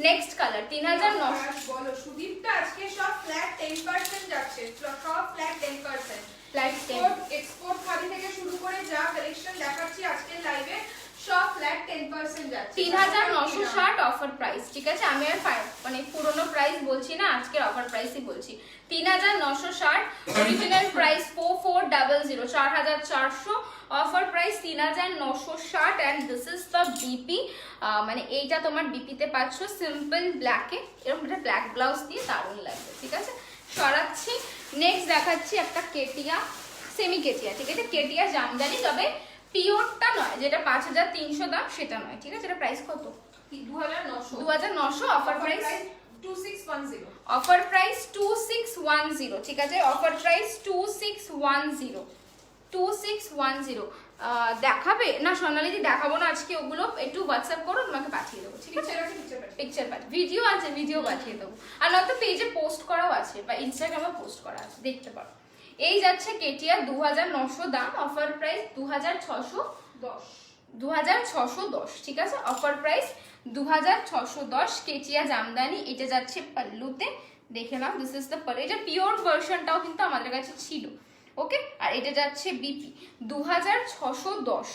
Next colour 3900। বলো সুদীপটা আজকে সব ফ্ল্যাট 10% যাচ্ছে, সব ফ্ল্যাট 10%। ফ্ল্যাট 10। এক্সপোর্ট খাদি থেকে শুরু করে যা কালেকশন দেখাচ্ছি আজকের লাইভে, সব ফ্ল্যাট 10% যাচ্ছে। 3960 অফার প্রাইস। ঠিক আছে, আমি আর মানে পুরনো প্রাইস বলছি না, আজকের অফার প্রাইসই বলছি। 3960, original price 4400, 4400, offer price 3960। And this is the BP. মানে এইটা তোমার বিপিতে পাচ্ছ সিম্পল ব্ল্যাকে, এরকম একটা ব্ল্যাক ব্লাউজ দিয়ে দারুণ লাগবে। ঠিক আছে, সরাচ্ছি। নেক্সট দেখাচ্ছি একটা কেটিয়া, সেমি কেটিয়া। ঠিক আছে, কেটিয়া জামদানি, তবে পিওরটা নয়, যেটা 5300 দাম সেটা নয়। ঠিক আছে, এটা প্রাইস কত? 2900। 2900, অফার প্রাইস 2610। Offer price 2610। ঠিক আছে, অফার প্রাইস 2610, 2610। দেখাবে না সোনালিদি? দেখাবো না আজকে ওগুলো, একটু হোয়াটসঅ্যাপ করো, তোমাকে পাঠিয়ে দেবো। ঠিক আছে, পিকচার পাঠিয়ে, ভিডিও আছে, ভিডিও পাঠিয়ে দেবো। আর নয়তো পেজে পোস্ট করাও আছে, বা ইনস্টাগ্রামে পোস্ট করা আছে, দেখতে পারো। এই যাচ্ছে কেটিয়া, 2900 দাম, অফার প্রাইস 2610। ঠিক আছে, অফার প্রাইস 2610, কেটিয়া জামদানি। এটা যাচ্ছে পাল্লুতে, দেখে নাও, দিস ইজ দ্য পাল্লু। এটা পিওর ভার্সনটাও কিন্তু আমাদের কাছে ছিল। ওকে, আর এটা যাচ্ছে বিপি 2610,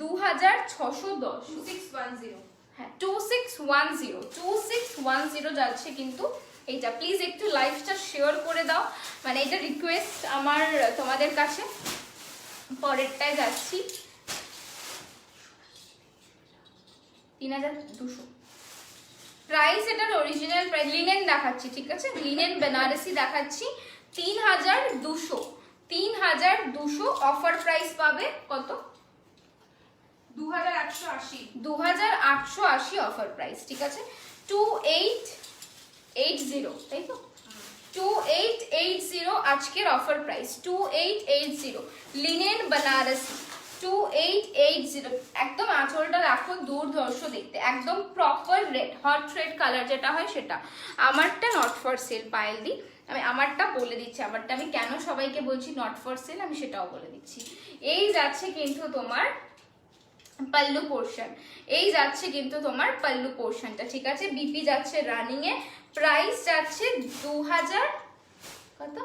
2610, 2610। হ্যাঁ 2610, 2610 যাচ্ছে কিন্তু এইটা। প্লিজ একটু লাইভটা শেয়ার করে দাও, মানে এটা রিকোয়েস্ট আমার তোমাদের কাছে। পরেরটায় যাচ্ছি 3200 প্রাইস। এটার অরিজিনাল প্রাইস, লিনেন দেখাচ্ছি। ঠিক আছে, লিনেন বেনারসি দেখাচ্ছি, 3200, 3200। অফার প্রাইস পাবে কত? 2880। 2880 অফার প্রাইস। ঠিক আছে, 2880, তাই তো? 2880 আজকের অফার প্রাইস, 2880। লিনেন বেনারসি 2880। একদম আঁচলটা রাখো, দুর্ধর্ষ দেখতে, একদম proper red, hot red colour যেটা হয় সেটা। আমারটা নট ফর সেল, পায়েল দি আমি আমারটা বলে দিচ্ছি, আমারটা আমি কেন সবাইকে বলছি নট ফর সেল, আমি সেটাও বলে দিচ্ছি। এই যাচ্ছে কিন্তু তোমার পাল্লু পোর্শন, এই যাচ্ছে কিন্তু তোমার পাল্লু পোর্শনটা। ঠিক আছে, বিপি যাচ্ছে রানিং এ, প্রাইস যাচ্ছে 2000 কত?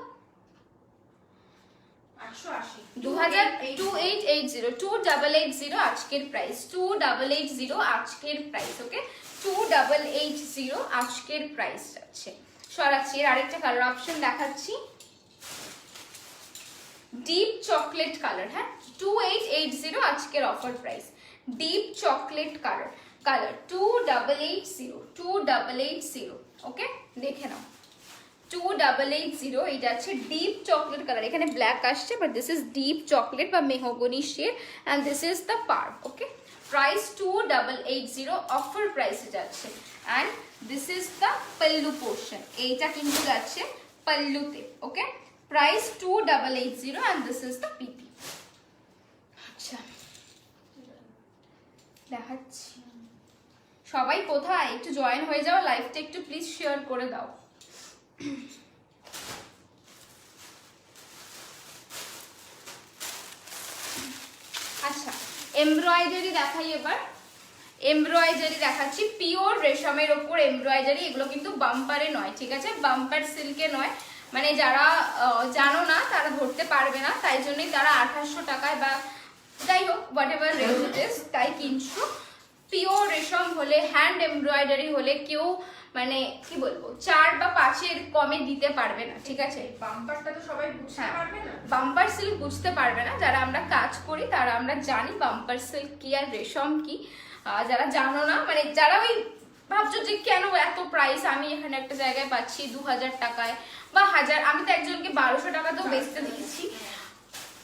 2880 আজকের প্রাইস, 2880 আজকের প্রাইস। ওকে, 2880 আজকের প্রাইস যাচ্ছে। সরাচ্ছি, এর আরেকটা কালার অপশন দেখাচ্ছি, ডিপ চকলেট কালার। হ্যাঁ, 2880 আজকের offer price, deep chocolate colour, 2880। Okay, দেখে নাও, 2880। এটা আছে ডিপ চকলেট কালার, এখানে ব্ল্যাক আসছে, but this is deep chocolate বা mahogany shade, and this is the পার। ওকে, প্রাইস 2880, অফার প্রাইসে যাচ্ছে। And this is the pallu portion, এইটা কিন্তু যাচ্ছে পাল্লুতে। Okay, price 2880 and this is the PP. আচ্ছা দেখাচ্ছি, সবাই কোথায় একটু জয়েন হয়ে যাও, লাইভটা একটু প্লিজ শেয়ার করে দাও। আচ্ছা এমব্রয়ডারি দেখাই এবার, এমব্রয়ডারি দেখাচ্ছি পিওর রেশমের ওপর এমব্রয়ডারি, এগুলো কিন্তু বাম্পারে নয়, ঠিক আছে, বাম্পার সিল্কে নয়, মানে যারা জানো না তারা ধরতে পারবে না, তাই জন্যই তারা 2800 টাকায় বা যাই হোক what ever rate it is তাই কিনছো। পিওর রেশম হলে, হ্যান্ড এমব্রয়ডারি হলে কেউ মানে কি বলবো 4 বা 5-এর কমে দিতে পারবে না, ঠিক আছে। বাম্পারটা তো সবাই বুঝতে পারবে না। বাম্পার সিল্ক বুঝতে পারবে না, যারা আমরা কাজ করি তারা আমরা জানি বাম্পার সিল্ক কি আর রেশম কি। যারা জানো না, মানে যারা ওই ভাবছো যে কেন এত প্রাইস, আমি এখানে একটা জায়গায় পাচ্ছি 2000 টাকায় বা 1000, আমি তো একজনকে 1200 টাকাতেও বেচতে দেখেছি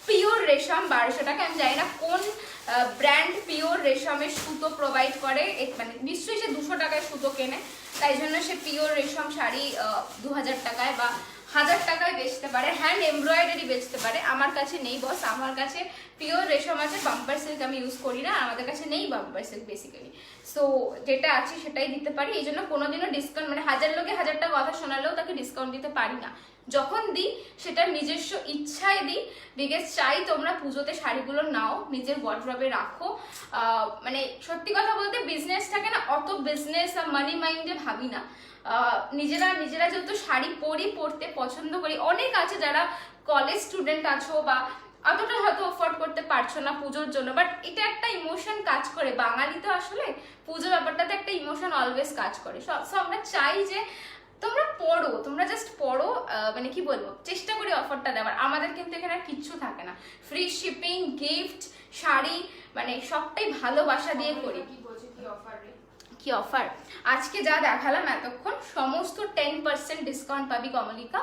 পিওর রেশম 1200 টাকা। আমি জানি না কোন ব্র্যান্ড পিওর রেশমের সুতো প্রোভাইড করে, মানে নিশ্চয়ই সে 200 টাকায় সুতো কেনে, তাই জন্য সে পিওর রেশম শাড়ি 2000 টাকায় বা 1000 টাকায় বেচতে পারে, হ্যান্ড এমব্রয়ডারি বেচতে পারে। আমার কাছে নেই বস, আমার কাছে পিওর রেশম আছে, বাম্পার সিল্ক আমি ইউজ করি না, আমাদের কাছে নেই বাম্পার সিল্ক বেসিক্যালি। সো যেটা আছে সেটাই দিতে পারি, এই জন্য কোনোদিনও ডিসকাউন্ট, মানে 1000 লোকে 1000টা কথা শোনালেও তাকে ডিসকাউন্ট দিতে পারি না। যখন দিই সেটা নিজস্ব ইচ্ছায় দিই, বিকজ চাই তোমরা পুজোতে শাড়িগুলো নাও, নিজের ওয়ার্ড্রবে রাখো। মানে সত্যি কথা বলতে বিজনেসটাকে না অত বিজনেস আর মানি মাইন্ডে ভাবি না, নিজেরা যেহেতু শাড়ি পরতে পছন্দ করি। অনেক আছে যারা কলেজ স্টুডেন্ট আছো বা অতটা হয়তো অফোর্ড করতে পারছো না পুজোর জন্য, বাট এটা একটা ইমোশন কাজ করে, বাঙালি তো আসলে পুজোর ব্যাপারটাতে একটা ইমোশন অলওয়েজ কাজ করে। সো আমরা চাই যে তোমরা পড়ো, তোমরা জাস্ট পড়ো, মানে কি বলবো চেষ্টা করি অফারটা দেওয়ার। আমাদের কিন্তু এখানে আর কিচ্ছু থাকে না, ফ্রি শিপিং, গিফট, শাড়ি, মানে সবটাই ভালোবাসা দিয়ে করি। কি বলছে কি অফার রে, কি অফার আজকে যা দেখালাম এতক্ষণ সমস্ত 10% ডিসকাউন্ট পাবি কমলিকা।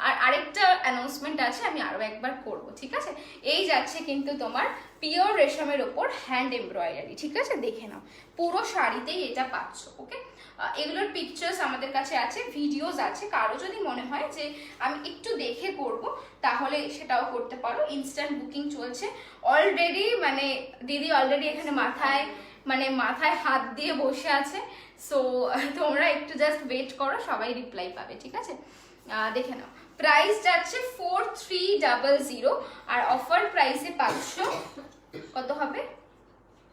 আর আরেকটা অ্যানাউন্সমেন্ট আছে, আমি আরো একবার করব, ঠিক আছে। এই যাচ্ছে কিন্তু তোমার পিওর রেশমের ওপর হ্যান্ড এমব্রয়ডারি, ঠিক আছে, দেখে নাও পুরো শাড়িতেই এটা পাচ্ছ, ওকে। এগুলোর পিকচার্স আমাদের কাছে আছে, ভিডিওস আছে, কারো যদি মনে হয় যে আমি একটু দেখে করব তাহলে সেটাও করতে পারো। ইনস্ট্যান্ট বুকিং চলছে অলরেডি, মানে দিদি অলরেডি এখানে মাথায় হাত দিয়ে বসে আছে। সো তোমরা একটু জাস্ট ওয়েট করো, সবাই রিপ্লাই পাবে, ঠিক আছে। দেখে নাও প্রাইস যাচ্ছে 4300 আর অফার প্রাইসে পাচ্ছ কত হবে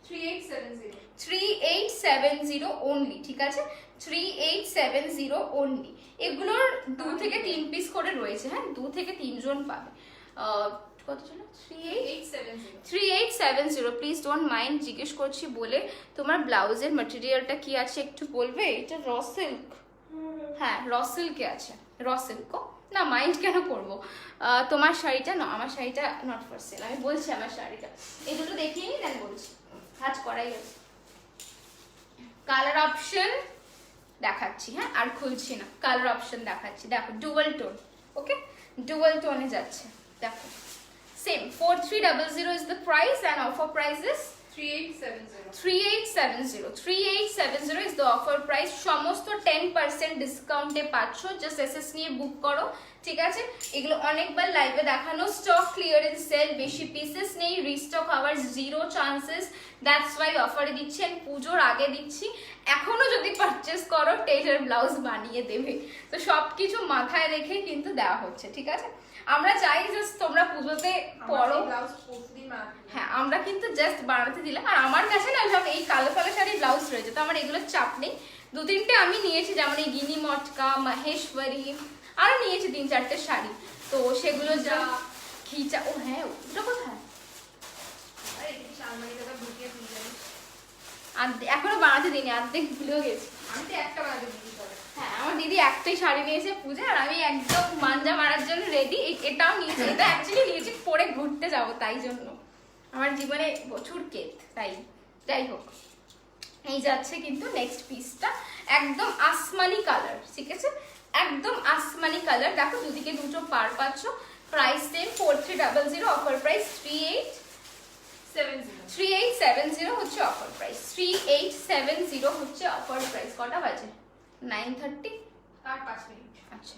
3870 অনলি, ঠিক আছে, 3870 অনলি। এগুলোর 2 থেকে 3 পিস করে রয়েছে, হ্যাঁ 2 থেকে 3 জন পাবে। কত ছিল 3870। প্লিজ ডোন্ট মাইন্ড, জিজ্ঞেস করছি বলে। তোমার ব্লাউজের ম্যাটেরিয়ালটা কি আছে একটু বলবে? এটা র সিল্ক, হ্যাঁ র সিল্কে আছে, র সিল্ক না, মাইন্ড কেন করবো। তোমার শাড়িটা না, আমার শাড়িটা নট ফর সেল, আমি বলছি আমার শাড়িটা এই দুটো দেখিয়ে নি দেন বলছি, কাজ করাই আছে। কালার অপশন দেখাচ্ছি, হ্যাঁ আর খুলছি না, কালার অপশন দেখাচ্ছি, দেখো ডুয়াল টোন, ওকে ডুয়াল টোনে যাচ্ছে, দেখো same 4300 is the price and offer price is 3870 is the offer price। সমস্ত 10% ডিসকাউন্টে পাচ্ছ, জাস্ট এসএস নিয়ে বুক করো, ঠিক আছে। এগুলো অনেকবার লাইভে দেখানো, স্টক ক্লিয়ারেন্স সেল, বেশি পিসেস নেই, রিস্টক হওয়ার 0 চান্সেস, দ্যাটস ওয়াই অফারে দিচ্ছি। পুজোর আগে দিচ্ছি, এখনো যদি পারচেস করো টেইলার ব্লাউজ বানিয়ে দেবে, তো সবকিছু মাথায় রেখে কিন্তু দেওয়া হচ্ছে, ঠিক আছে। আমরা চাই জাস্ট তোমরা পুজোতে পরো, হ্যাঁ আমরা কিন্তু জাস্ট বানাতে দিলাম। আর আমার কাছে না সব এই কালো কালো শাড়ি ব্লাউজ রয়েছে, তো আমার এগুলোর চাপ নেই। 2-3টে আমি নিয়েছি, যেমন এই গিনি মটকা, মাহেশ্বরী, আরো নিয়েছি 3-4টে শাড়ি, তো সেগুলো যা খিচা, ও হ্যাঁ ওটা কোথায় এখনো বানাতে দিইনি, অর্ধেক ভুলেও গেছি। আমি তো একটা বানাতে দিই, হ্যাঁ আমার দিদি একটাই শাড়ি নিয়েছে পুজো, আর আমি একদম মাঞ্জা মারার জন্য রেডি। এটাও নিয়েছি, এটা অ্যাকচুয়ালি নিয়েছি পরে ঘুরতে যাব, তাই জন্য আমার জীবনে প্রচুর কেত, তাই যাই হোক। এই যাচ্ছে কিন্তু নেক্সট পিসটা, একদম আসমানি কালার, ঠিক আছে, একদম আসমানি কালার। দেখো দুদিকে দুটো পার পাচ্ছ, প্রাইস সেম 4300, অফার প্রাইস 3870 হচ্ছে অফার প্রাইস, 3870 হচ্ছে অফার প্রাইস। কটা বাজে 9:30, তার 5 মিনিট। আচ্ছা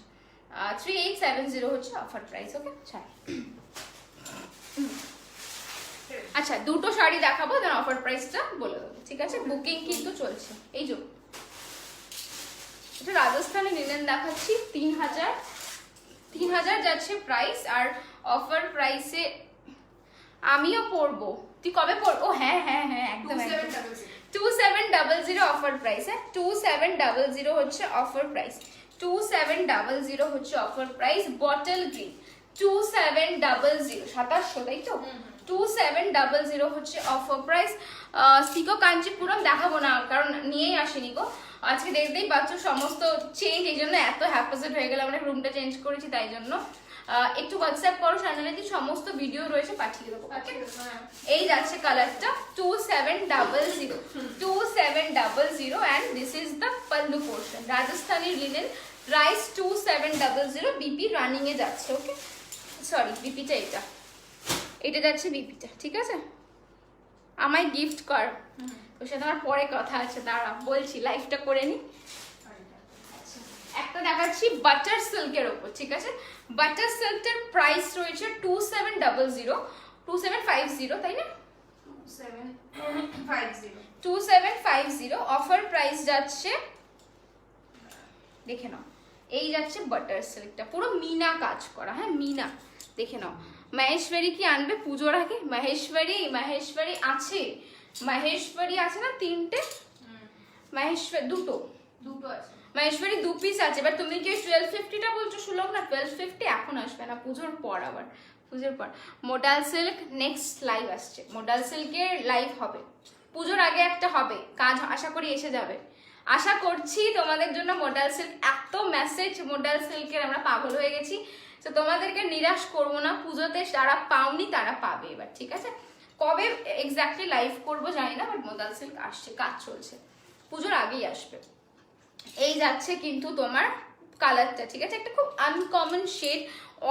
3870 হচ্ছে অফার প্রাইস। ওকে ছাড়। আচ্ছা দুটো শাড়ি দেখাবো, দেন অফার প্রাইসটা বলে দেবো, ঠিক আছে? বুকিং কিন্তু চলছে। এই যে এটা রাজস্থানি লিনেন দেখাচ্ছি, 3000 যাচ্ছে প্রাইস, আর অফার প্রাইসে আমিও পরবো। তুই কবে পরবো? হ্যাঁ হ্যাঁ হ্যাঁ একদম 2700 অফার প্রাইস। হ্যাঁ 2700 হচ্ছে অফার প্রাইস, 2700 হচ্ছে অফার প্রাইস। বটল গ্রিন 2700, 2700 তাই তো? 2700 হচ্ছে অফার প্রাইস। সিকো কাঞ্চিপুরম দেখাবো না, কারণ নিয়েই আসেনি গো আজকে। দেখতেই পাচ্ছ সমস্ত চেঞ্জ, এই জন্য এত হ্যাপাসেট হয়ে গেল, আমরা রুমটা চেঞ্জ করেছি তাই জন্য। একটু হোয়াটসঅ্যাপ করো চ্যানেলে, সমস্ত ভিডিও রয়েছে পাঠিয়ে দেবো। এই যাচ্ছে কালারটা 2700 and this is the pallu portion. Rajasthani linen, price 2700, BP running এ যাচ্ছে। ওকে সরি বিপিটা এটা যাচ্ছে বিপিটা, ঠিক আছে? আমায় গিফট কর, ওর সাথে আমার পরে কথা আছে, দাঁড়া বলছি, লাইফটা করে নি। একটা দেখাচ্ছি বাটার সিল্কের ওপর, ঠিক আছে? বাটার সিল্কের প্রাইস রয়েছে 2750, তাই না? 2750 অফার প্রাইস যাচ্ছে, দেখে নাও। এই যাচ্ছে বাটার সিল্কটা, পুরো মিনা কাজ করা। হ্যাঁ মিনা, দেখে নাও। মহেশ্বরী কি আনবে পুজোর আগে? মহেশ্বরী আছে, মহেশ্বরী আছে না 3টে, মহেশ্বরী দুটো আছে, মহেশ্বরী 2 পিস আছে। এবার তুমি কি 1250টা বলছো? সুলভ না 1250 এখন আসবে না, পুজোর পর, আবার পুজোর পর। মোডাল সিল্ক নেক্সট লাইভ আসছে, মোডাল সিল্কের লাইভ হবে, পুজোর আগে একটা হবে, কাজ আশা করি এসে যাবে, আশা করছি তোমাদের জন্য। মোডাল সিল্ক এত মেসেজ মোডাল সিল্কের, আমরা পাগল হয়ে গেছি। তো তোমাদেরকে নিরাশ করবো না, পুজোতে যারা পাওনি তারা পাবে এবার, ঠিক আছে? কবে এক্স্যাক্টলি লাইভ করবো জানি না, বাট মোডাল সিল্ক আসছে, কাজ চলছে, পুজোর আগেই আসবে। এই যাচ্ছে কিন্তু তোমার কালারটা, ঠিক আছে? একটা খুব আনকমন শেড,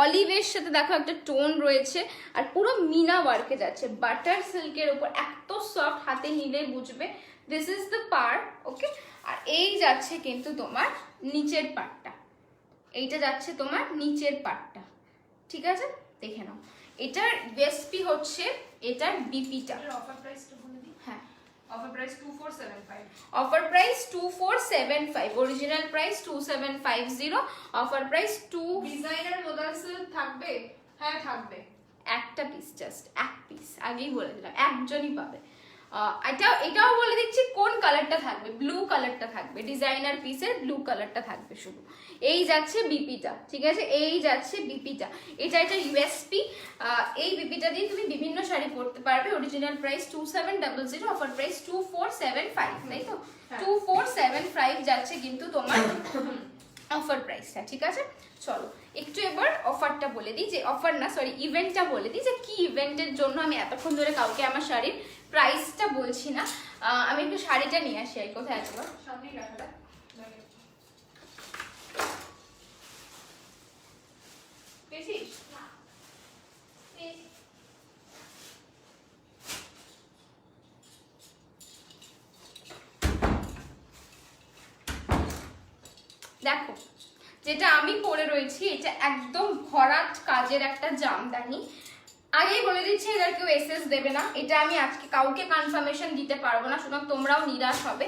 অলিভের সাথে দেখো একটা টোন রয়েছে, আর পুরো মিনা ওয়ার্কে যাচ্ছে বাটার সিল্কের উপর, এত সফট, হাতে নিলে বুঝবে। This is the part. Okay, আর এই যাচ্ছে কিন্তু তোমার নিচের পার্টটা, এইটা যাচ্ছে তোমার নিচের পার্টটা, ঠিক আছে? দেখে নাও। এটার বেসপি হচ্ছে, এটার বিপিটা। অফার প্রাইসটা বলে দিই। হ্যাঁ offer price 2475, offer price 2475, original price 2750, offer price 2। Designer modal silk থাকবে? হ্যাঁ থাকবে, একটা পিস, জাস্ট এক পিস, আগেই বলে দিলাম, একজনই পাবে। এটাও বলে দিচ্ছি কোন কালারটা থাকবে, ব্লু কালারটা থাকবে, ডিজাইনার পিসের ব্লু কালারটা থাকবে শুধু। এই যাচ্ছে বিপিটা, ঠিক আছে? এই যাচ্ছে বিপিটা, এটা একটা ইউএসপি। এই বিপিটা দিয়ে তুমি বিভিন্ন শাড়ি পরতে পারবে। অরিজিনাল প্রাইস 2700, অফার প্রাইস 2475, তাই তো? 2475 যাচ্ছে কিন্তু তোমার অফার প্রাইসটা, ঠিক আছে? চলো একটু এবার অফারটা বলে দিই, যে অফার না সরি ইভেন্টটা বলে দিই, যে কি ইভেন্টের জন্য আমি এতক্ষণ ধরে কাউকে আমার শাড়ির প্রাইসটা বলছি না। আমি একটু শাড়িটা নিয়ে আসি, আর কোথায় আছে বল? সামনেই রাখা যাক। পেয়েছিস? দেখো যেটা আমি পরে রয়েছি, এটা একদম ভরাট কাজের একটা জামদানি। আগেই বলে দিচ্ছি, এটার কেউ এসএস দেবে না, এটা আমি আজকে কাউকে কনফার্মেশন দিতে পারবো না, সুতরাং তোমরাও নিরাশ হবে।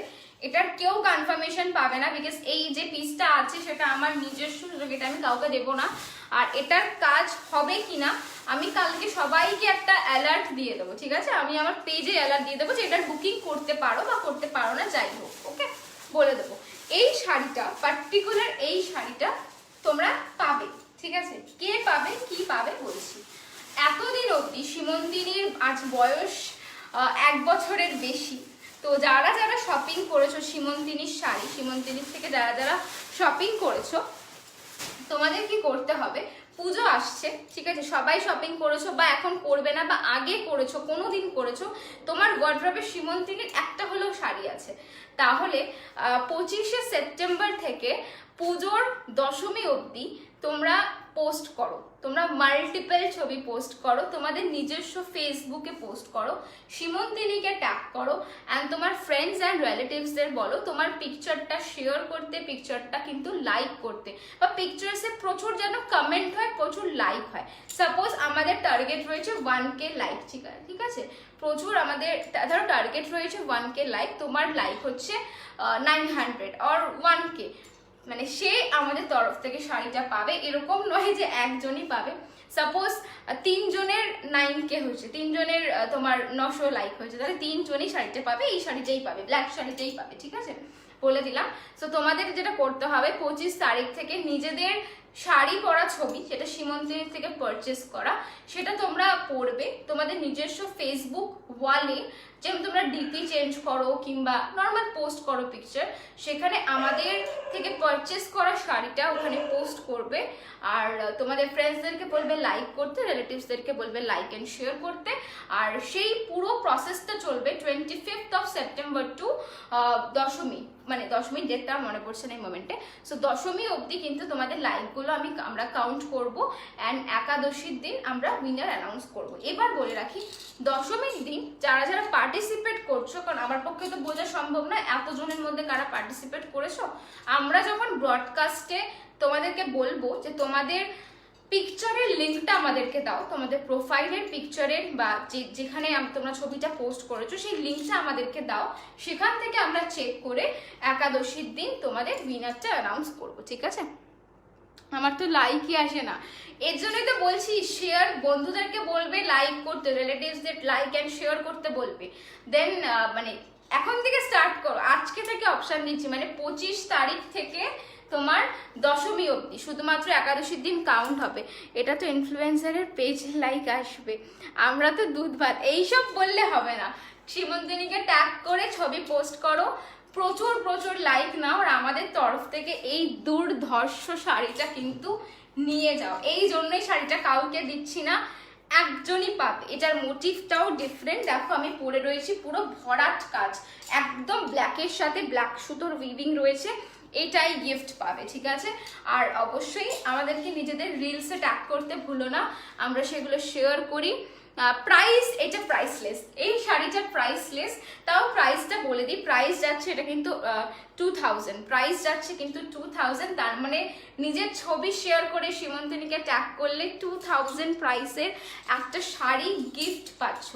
এটার কেউ কনফার্মেশন পাবে না, বিকজ এই যে পিসটা আছে সেটা আমার নিজস্ব সুযোগ, এটা আমি কাউকে দেবো না। আর এটার কাজ হবে কিনা আমি কালকে সবাইকে একটা অ্যালার্ট দিয়ে দেবো, ঠিক আছে? আমি আমার পেজে অ্যালার্ট দিয়ে দেবো যে এটার বুকিং করতে পারো বা করতে পারো না, যাই হোক, ওকে বলে দেবো। এই শাড়িটা পার্টিকুলার, এই শাড়িটা তোমরা পাবে, ঠিক আছে? কে পাবে কি পাবে বলছি। এতদিন অবধি সীমন্তিনীর আজ বয়স 1 বছরের বেশি, তো যারা যারা শপিং করেছো সীমন্তিনীর শাড়ি, সীমন্তিনীর থেকে যারা যারা শপিং করেছো, তোমাদের কি করতে হবে, পুজো আসছে, ঠিক আছে? সবাই শপিং করেছো বা এখন করবে না, বা আগে করেছো, কোনোদিন করেছো, তোমার ওয়ার্ড্রবে সীমন্তিনীর একটা হলেও শাড়ি আছে, তাহলে 25শে সেপ্টেম্বর থেকে পুজোর দশমী অবধি তোমরা পোস্ট করো, তোমরা মাল্টিপল ছবি পোস্ট করো, তোমাদের নিজস্ব ফেসবুকে পোস্ট করো, সীমন্তিনীকে ট্যাগ করো অ্যান্ড তোমার ফ্রেন্ডস অ্যান্ড রিলেটিভসদের বলো তোমার পিকচারটা শেয়ার করতে, পিকচারটা কিন্তু লাইক করতে, বা পিকচার্সে প্রচুর যেন কমেন্ট হয়, প্রচুর লাইক হয়। সাপোজ আমাদের টার্গেট রয়েছে 1K লাইক, ঠিক আছে, প্রচুর আমাদের ধরো টার্গেট রয়েছে 1K লাইক, তোমার লাইক হচ্ছে 900 অর 1K, মানে সে আমাদের তরফ থেকে শাড়িটা পাবে। এরকম নয় যে একজনই পাবে, সাপোজ 3 জনের 9K হয়েছে, 3 জনের তোমার 900 লাইক হয়েছে, তাহলে 3 জনই শাড়িটা পাবে, এই শাড়িটাই পাবে, ব্ল্যাক শাড়িটাই পাবে, ঠিক আছে, বলে দিলাম। সো তোমাদের যেটা করতে হবে 25 তারিখ থেকে নিজেদের শাড়ি পরা ছবি, সেটা সীমন্তিনী থেকে পারচেস করা, সেটা তোমরা পরবে তোমাদের নিজস্ব ফেসবুক ওয়ালে, যেমন তোমরা ডিপি চেঞ্জ করো কিংবা নর্মাল পোস্ট করো পিকচার, সেখানে আমাদের থেকে পারচেস করা শাড়িটা ওখানে পোস্ট করবে। আর তোমাদের ফ্রেন্ডসদেরকে বলবে লাইক করতে, রিলেটিভসদেরকে বলবে লাইক অ্যান্ড শেয়ার করতে। আর সেই পুরো প্রসেসটা চলবে 25th of September two Dashami, মানে দশমী ডেটটা মনে পড়ছে না এই মোমেন্টে। সো দশমী অবধি কিন্তু তোমাদের লাইকগুলো আমরা কাউন্ট করব অ্যান্ড একাদশীর দিন আমরা উইনার অ্যানাউন্স করব। এবার বলে রাখি, দশমীর দিন যারা যারা পার্টিসিপেট করছো, কারণ আমার পক্ষে তো বোঝা সম্ভব না এতজনের মধ্যে কারা পার্টিসিপেট করেছো, আমরা যখন ব্রডকাস্টে তোমাদেরকে বলবো যে তোমাদের পিকচারের লিঙ্কটা আমাদেরকে দাও, তোমাদের প্রোফাইলের পিকচারের বা যেখানে তোমরা ছবিটা পোস্ট করেছো সেই লিঙ্কটা আমাদেরকে দাও, সেখান থেকে আমরা চেক করে একাদশীর দিন তোমাদের উইনারটা অ্যানাউন্স করব, ঠিক আছে। আমার তো লাইকই আসে না, এর জন্যই তো বলছি শেয়ার, বন্ধুদেরকে বলবে লাইক করতে, রিলেটিভসদের লাইক অ্যান্ড শেয়ার করতে বলবে, দেন মানে এখন থেকে স্টার্ট করো, আজকে থেকে অপশন দিচ্ছি, মানে 25 তারিখ থেকে তোমার দশমী অবধি শুধুমাত্র একাদশীর দিন কাউন্ট হবে। এটা তো ইনফ্লুয়েন্সারের পেজ লাইক আসবে, আমরা তো দুধ ভাত, এইসব বললে হবে না। সীমন্তিনীকে ট্যাগ করে ছবি পোস্ট করো, প্রচুর প্রচুর লাইক নাও, আর আমাদের তরফ থেকে এই দুর্ধর্ষ শাড়িটা কিন্তু নিয়ে যাও। এই জন্যই শাড়িটা কাউকে দিচ্ছি না, একজনই পাবে। এটার মোটিভটাও ডিফারেন্ট, দেখো আমি পরে রয়েছি পুরো ভরাট কাজ, একদম ব্ল্যাকের সাথে ব্ল্যাক সুতোর উইভিং রয়েছে, এটাই গিফট পাবে, ঠিক আছে। আর অবশ্যই আমাদেরকে নিজেদের রিলসে ট্যাগ করতে ভুলো না, আমরা সেগুলো শেয়ার করি। প্রাইস, এটা প্রাইসলেস, এই শাড়িটার প্রাইসলেস, তাও প্রাইসটা বলে দিই, প্রাইস যাচ্ছে এটা কিন্তু 2000, প্রাইস যাচ্ছে কিন্তু 2000, তার মানে নিজের ছবি শেয়ার করে সীমন্তিনীকে ট্যাগ করলে 2000 প্রাইসের একটা শাড়ি গিফট পাচ্ছ।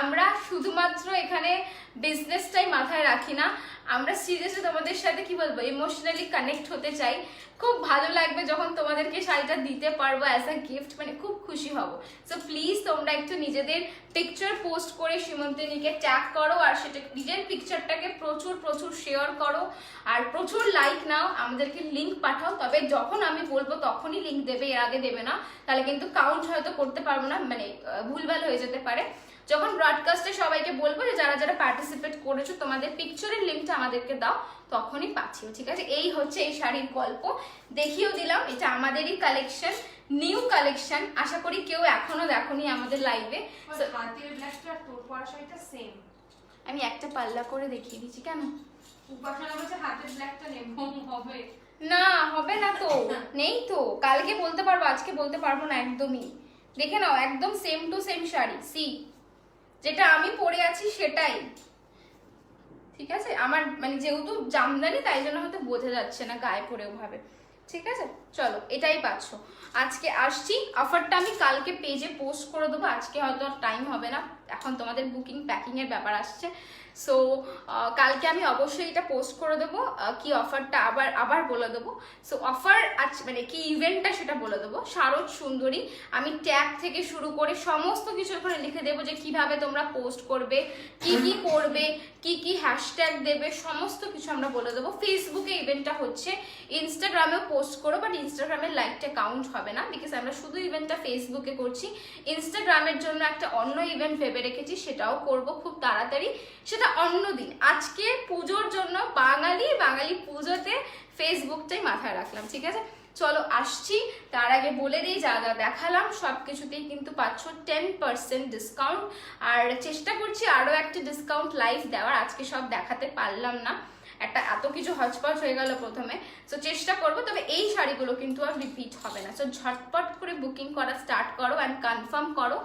আমরা শুধুমাত্র এখানে বিজনেসটাই মাথায় রাখি না, আমরা সিরিয়াসলি তোমাদের সাথে কি বলবো ইমোশনালি কানেক্ট হতে চাই। খুব ভালো লাগবে যখন তোমাদেরকে শাড়িটা দিতে পারবো অ্যাজ আ গিফট, মানে খুব খুশি হব। সো প্লিজ তোমরা একটু নিজেদের পিকচার পোস্ট করে সীমন্তিনীকে ট্যাগ করো, আর সেটা নিজের পিকচারটাকে প্রচুর প্রচুর শেয়ার করো, আর প্রচুর লাইক নাও, আমাদেরকে লিঙ্ক পাঠাও। তবে যখন আমি বলবো তখনই লিঙ্ক দেবে, এর আগে দেবে না, তাহলে কিন্তু কাউন্ট হয়তো করতে পারবো না, মানে ভুলভাল হয়ে যেতে পারে। যখন ব্রডকাস্টে সবাইকে বলবো যে যারা যারা পার্টিসিপেট করেছো তোমাদের পিকচারের লিঙ্কটা আমাদেরকে দাও, তখনই পাচ্ছিও, ঠিক আছে। এই হচ্ছে এই শাড়ির গল্প, দেখিয়েও দিলাম, এটা আমাদেরই কালেকশন, নিউ কালেকশন, আশা করি কেউ এখনো দেখোনি আমাদের লাইভে। হাতের ব্ল্যাকটা আর তোর পরা শাড়িটা সেম, আমি একটা পাল্লা করে দেখিয়ে দিচ্ছি, কেন উপাসনা বলছে হাতের ব্ল্যাকটা নেব, হবে না, হবে না তো, নেই তো, কালকে বলতে পারবো, আজকে বলতে পারবো না একদমই। দেখে নাও, একদম সেম টু সেম শাড়ি, সি যেটা আমি পরে আছি সেটাই, ঠিক আছে। আমার মানে যেহেতু জামদানি তাই জন্য হয়তো বোঝা যাচ্ছে না গায়ে পরেও ভাবে, ঠিক আছে। চলো, এটাই পাচ্ছ। আজকে আসছি, অফারটা আমি কালকে পেজে পোস্ট করে দেবো, আজকে হয়তো আর টাইম হবে না, এখন তোমাদের বুকিং প্যাকিং এর ব্যাপার আসছে। সো কালকে আমি অবশ্যই এটা পোস্ট করে দেবো, কি অফারটা আবার বলে দেবো। সো অফার আছে মানে কি ইভেন্টটা সেটা বলে দেবো। শারদ সুন্দরী, আমি ট্যাগ থেকে শুরু করে সমস্ত কিছু করে লিখে দেবো যে কিভাবে তোমরা পোস্ট করবে, কি কি করবে, কি কি হ্যাশট্যাগ দেবে, সমস্ত কিছু আমরা বলে দেবো। ফেসবুকে ইভেন্টটা হচ্ছে, ইনস্টাগ্রামেও পোস্ট করো, বাট ইনস্টাগ্রামের লাইকটা কাউন্ট হবে না, বিকজ আমরা শুধু ইভেন্টটা ফেসবুকে করছি। ইনস্টাগ্রামের জন্য একটা অন্য ইভেন্ট ভেবে রেখেছি, সেটাও করব খুব তাড়াতাড়ি, সেটা অন্য দিন। আজকে পুজোর জন্য বাঙালি পুজোতে ফেসবুকটাই মাথায় রাখলাম, ঠিক আছে। চলো আসছি, তার আগে বলে দিই যা যা দেখালাম সব কিছুতেই কিন্তু পাচ্ছ 10% ডিসকাউন্ট, আর চেষ্টা করছি আরও একটা ডিসকাউন্ট লাইভ দেওয়ার, আজকে সব দেখাতে পারলাম না। একটা এত কিছু হচপচ হয়ে গেল প্রথমে। সো চেষ্টা করবো, তবে এই শাড়িগুলো কিন্তু আর রিপিট হবে না। সো ঝটপট করে বুকিং করা স্টার্ট করো অ্যান্ড কনফার্ম করো।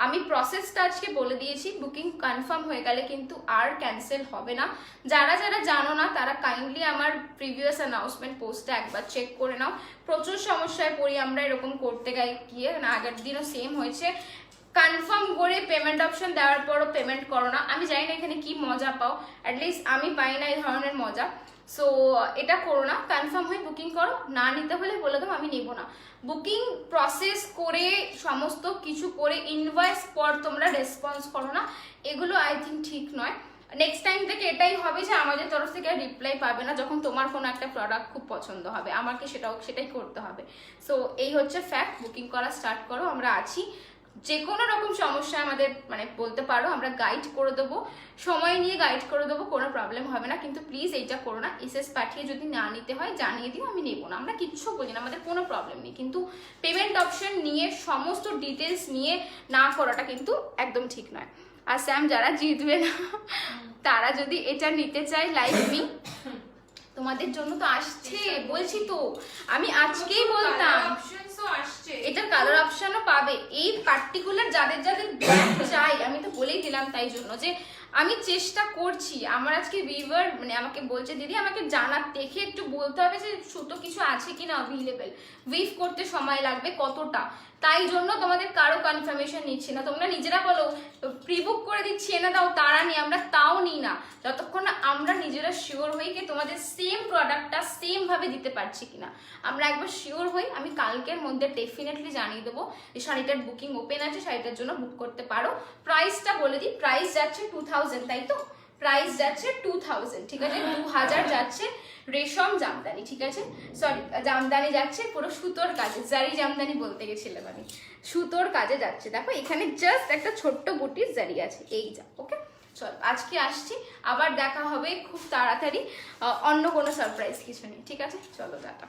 আমি প্রসেসটা আজকে বলে দিয়েছি, বুকিং কনফার্ম হয়ে গেলে কিন্তু আর ক্যান্সেল হবে না। যারা যারা জানো না তারা কাইন্ডলি আমার প্রিভিয়াস অ্যানাউন্সমেন্ট পোস্টটা একবার চেক করে নাও। প্রচুর সমস্যায় পড়ি আমরা এরকম করতে গিয়ে, আগের দিনও সেম হয়েছে। কনফার্ম করে পেমেন্ট অপশন দেওয়ার পরও পেমেন্ট করো না। আমি জানি না এখানে কি মজা পাও, অ্যাটলিস্ট আমি পাই না এই ধরনের মজা। সো এটা করো না, কনফার্ম হয়ে বুকিং করো। না নিতে হলে বলে দাও আমি নেবো না। বুকিং প্রসেস করে সমস্ত কিছু করে ইনভয়েস পর তোমরা রেসপন্স করো না, এগুলো আই থিঙ্ক ঠিক নয়। নেক্সট টাইম থেকে এটাই হবে যে আমাদের তরফ থেকে রিপ্লাই পাবে না যখন তোমার কোনো একটা প্রোডাক্ট খুব পছন্দ হবে, আমাকে সেটাই করতে হবে। সো এই হচ্ছে ফ্যাক্ট, বুকিং করা স্টার্ট করো, আমরা আছি। যে কোনো রকম সমস্যা আমাদের মানে বলতে পারো, আমরা গাইড করে দেবো, সময় নিয়ে গাইড করে দেবো, কোনো প্রবলেম হবে না। কিন্তু প্লিজ এইটা করো না, এসএস পাঠিয়ে যদি না নিতে হয় জানিয়ে দিও, আমি নেবো না, আমরা কিচ্ছু বলি না, আমাদের কোনো প্রবলেম নেই। কিন্তু পেমেন্ট অপশন নিয়ে সমস্ত ডিটেলস নিয়ে না করাটা কিন্তু একদম ঠিক নয়। আর স্যাম যারা জিতবে না তারা যদি এটা নিতে চায় লাইক মি, তোমাদের জন্য তো আসছে, বলছি তো আমি আজকেই বলতাম এটা কালার অপশনও পাবে। এই পার্টিকুলার যাদের যাদের ব্ল্যাক চাই আমি তো বলেই দিলাম, তাই জন্য যে আমি চেষ্টা করছি। আমার আজকে ভিউয়ার মানে আমাকে বলছে দিদি আমাকে জানার দেখে একটু বলতে হবে যে সুতো কিছু আছে কিনা অ্যাভেলেবেল, উইভ করতে সময় লাগবে কতটা, তাই জন্য তোমাদের কারো কনফার্মেশন নিচ্ছি না। তোমরা নিজেরা বলো প্রিবুক করে দিচ্ছি এনে দাও, তারা নিই, আমরা তাও নিই না যতক্ষণ না আমরা নিজেরা শিওর হই কি তোমাদের সেম প্রোডাক্টটা সেম ভাবে দিতে পারছি কিনা। আমরা একবার শিওর হই, আমি কালকের মধ্যে ডেফিনেটলি জানিয়ে দেবো যে শাড়িটার বুকিং ওপেন আছে, শাড়িটার জন্য বুক করতে পারো। প্রাইসটা বলে দিই, প্রাইস যাচ্ছে 2000, তাই তো? প্রাইস যাচ্ছে 2000, ঠিক আছে? 2000 যাচ্ছে রেশম জামদানি, ঠিক আছে? সরি, জামদানি যাচ্ছে পুরো সুতোর কাজে, জারি জামদানি বলতে গেছিলাম আমি, সুতোর কাজে যাচ্ছে। দেখো এখানে জাস্ট একটা ছোট্ট বুটির জারি আছে, এই যা। ওকে চল আজকে আসছি, আবার দেখা হবে খুব তাড়াতাড়ি অন্য কোনো সারপ্রাইজ কিছু নেই, ঠিক আছে? চলো টাটা।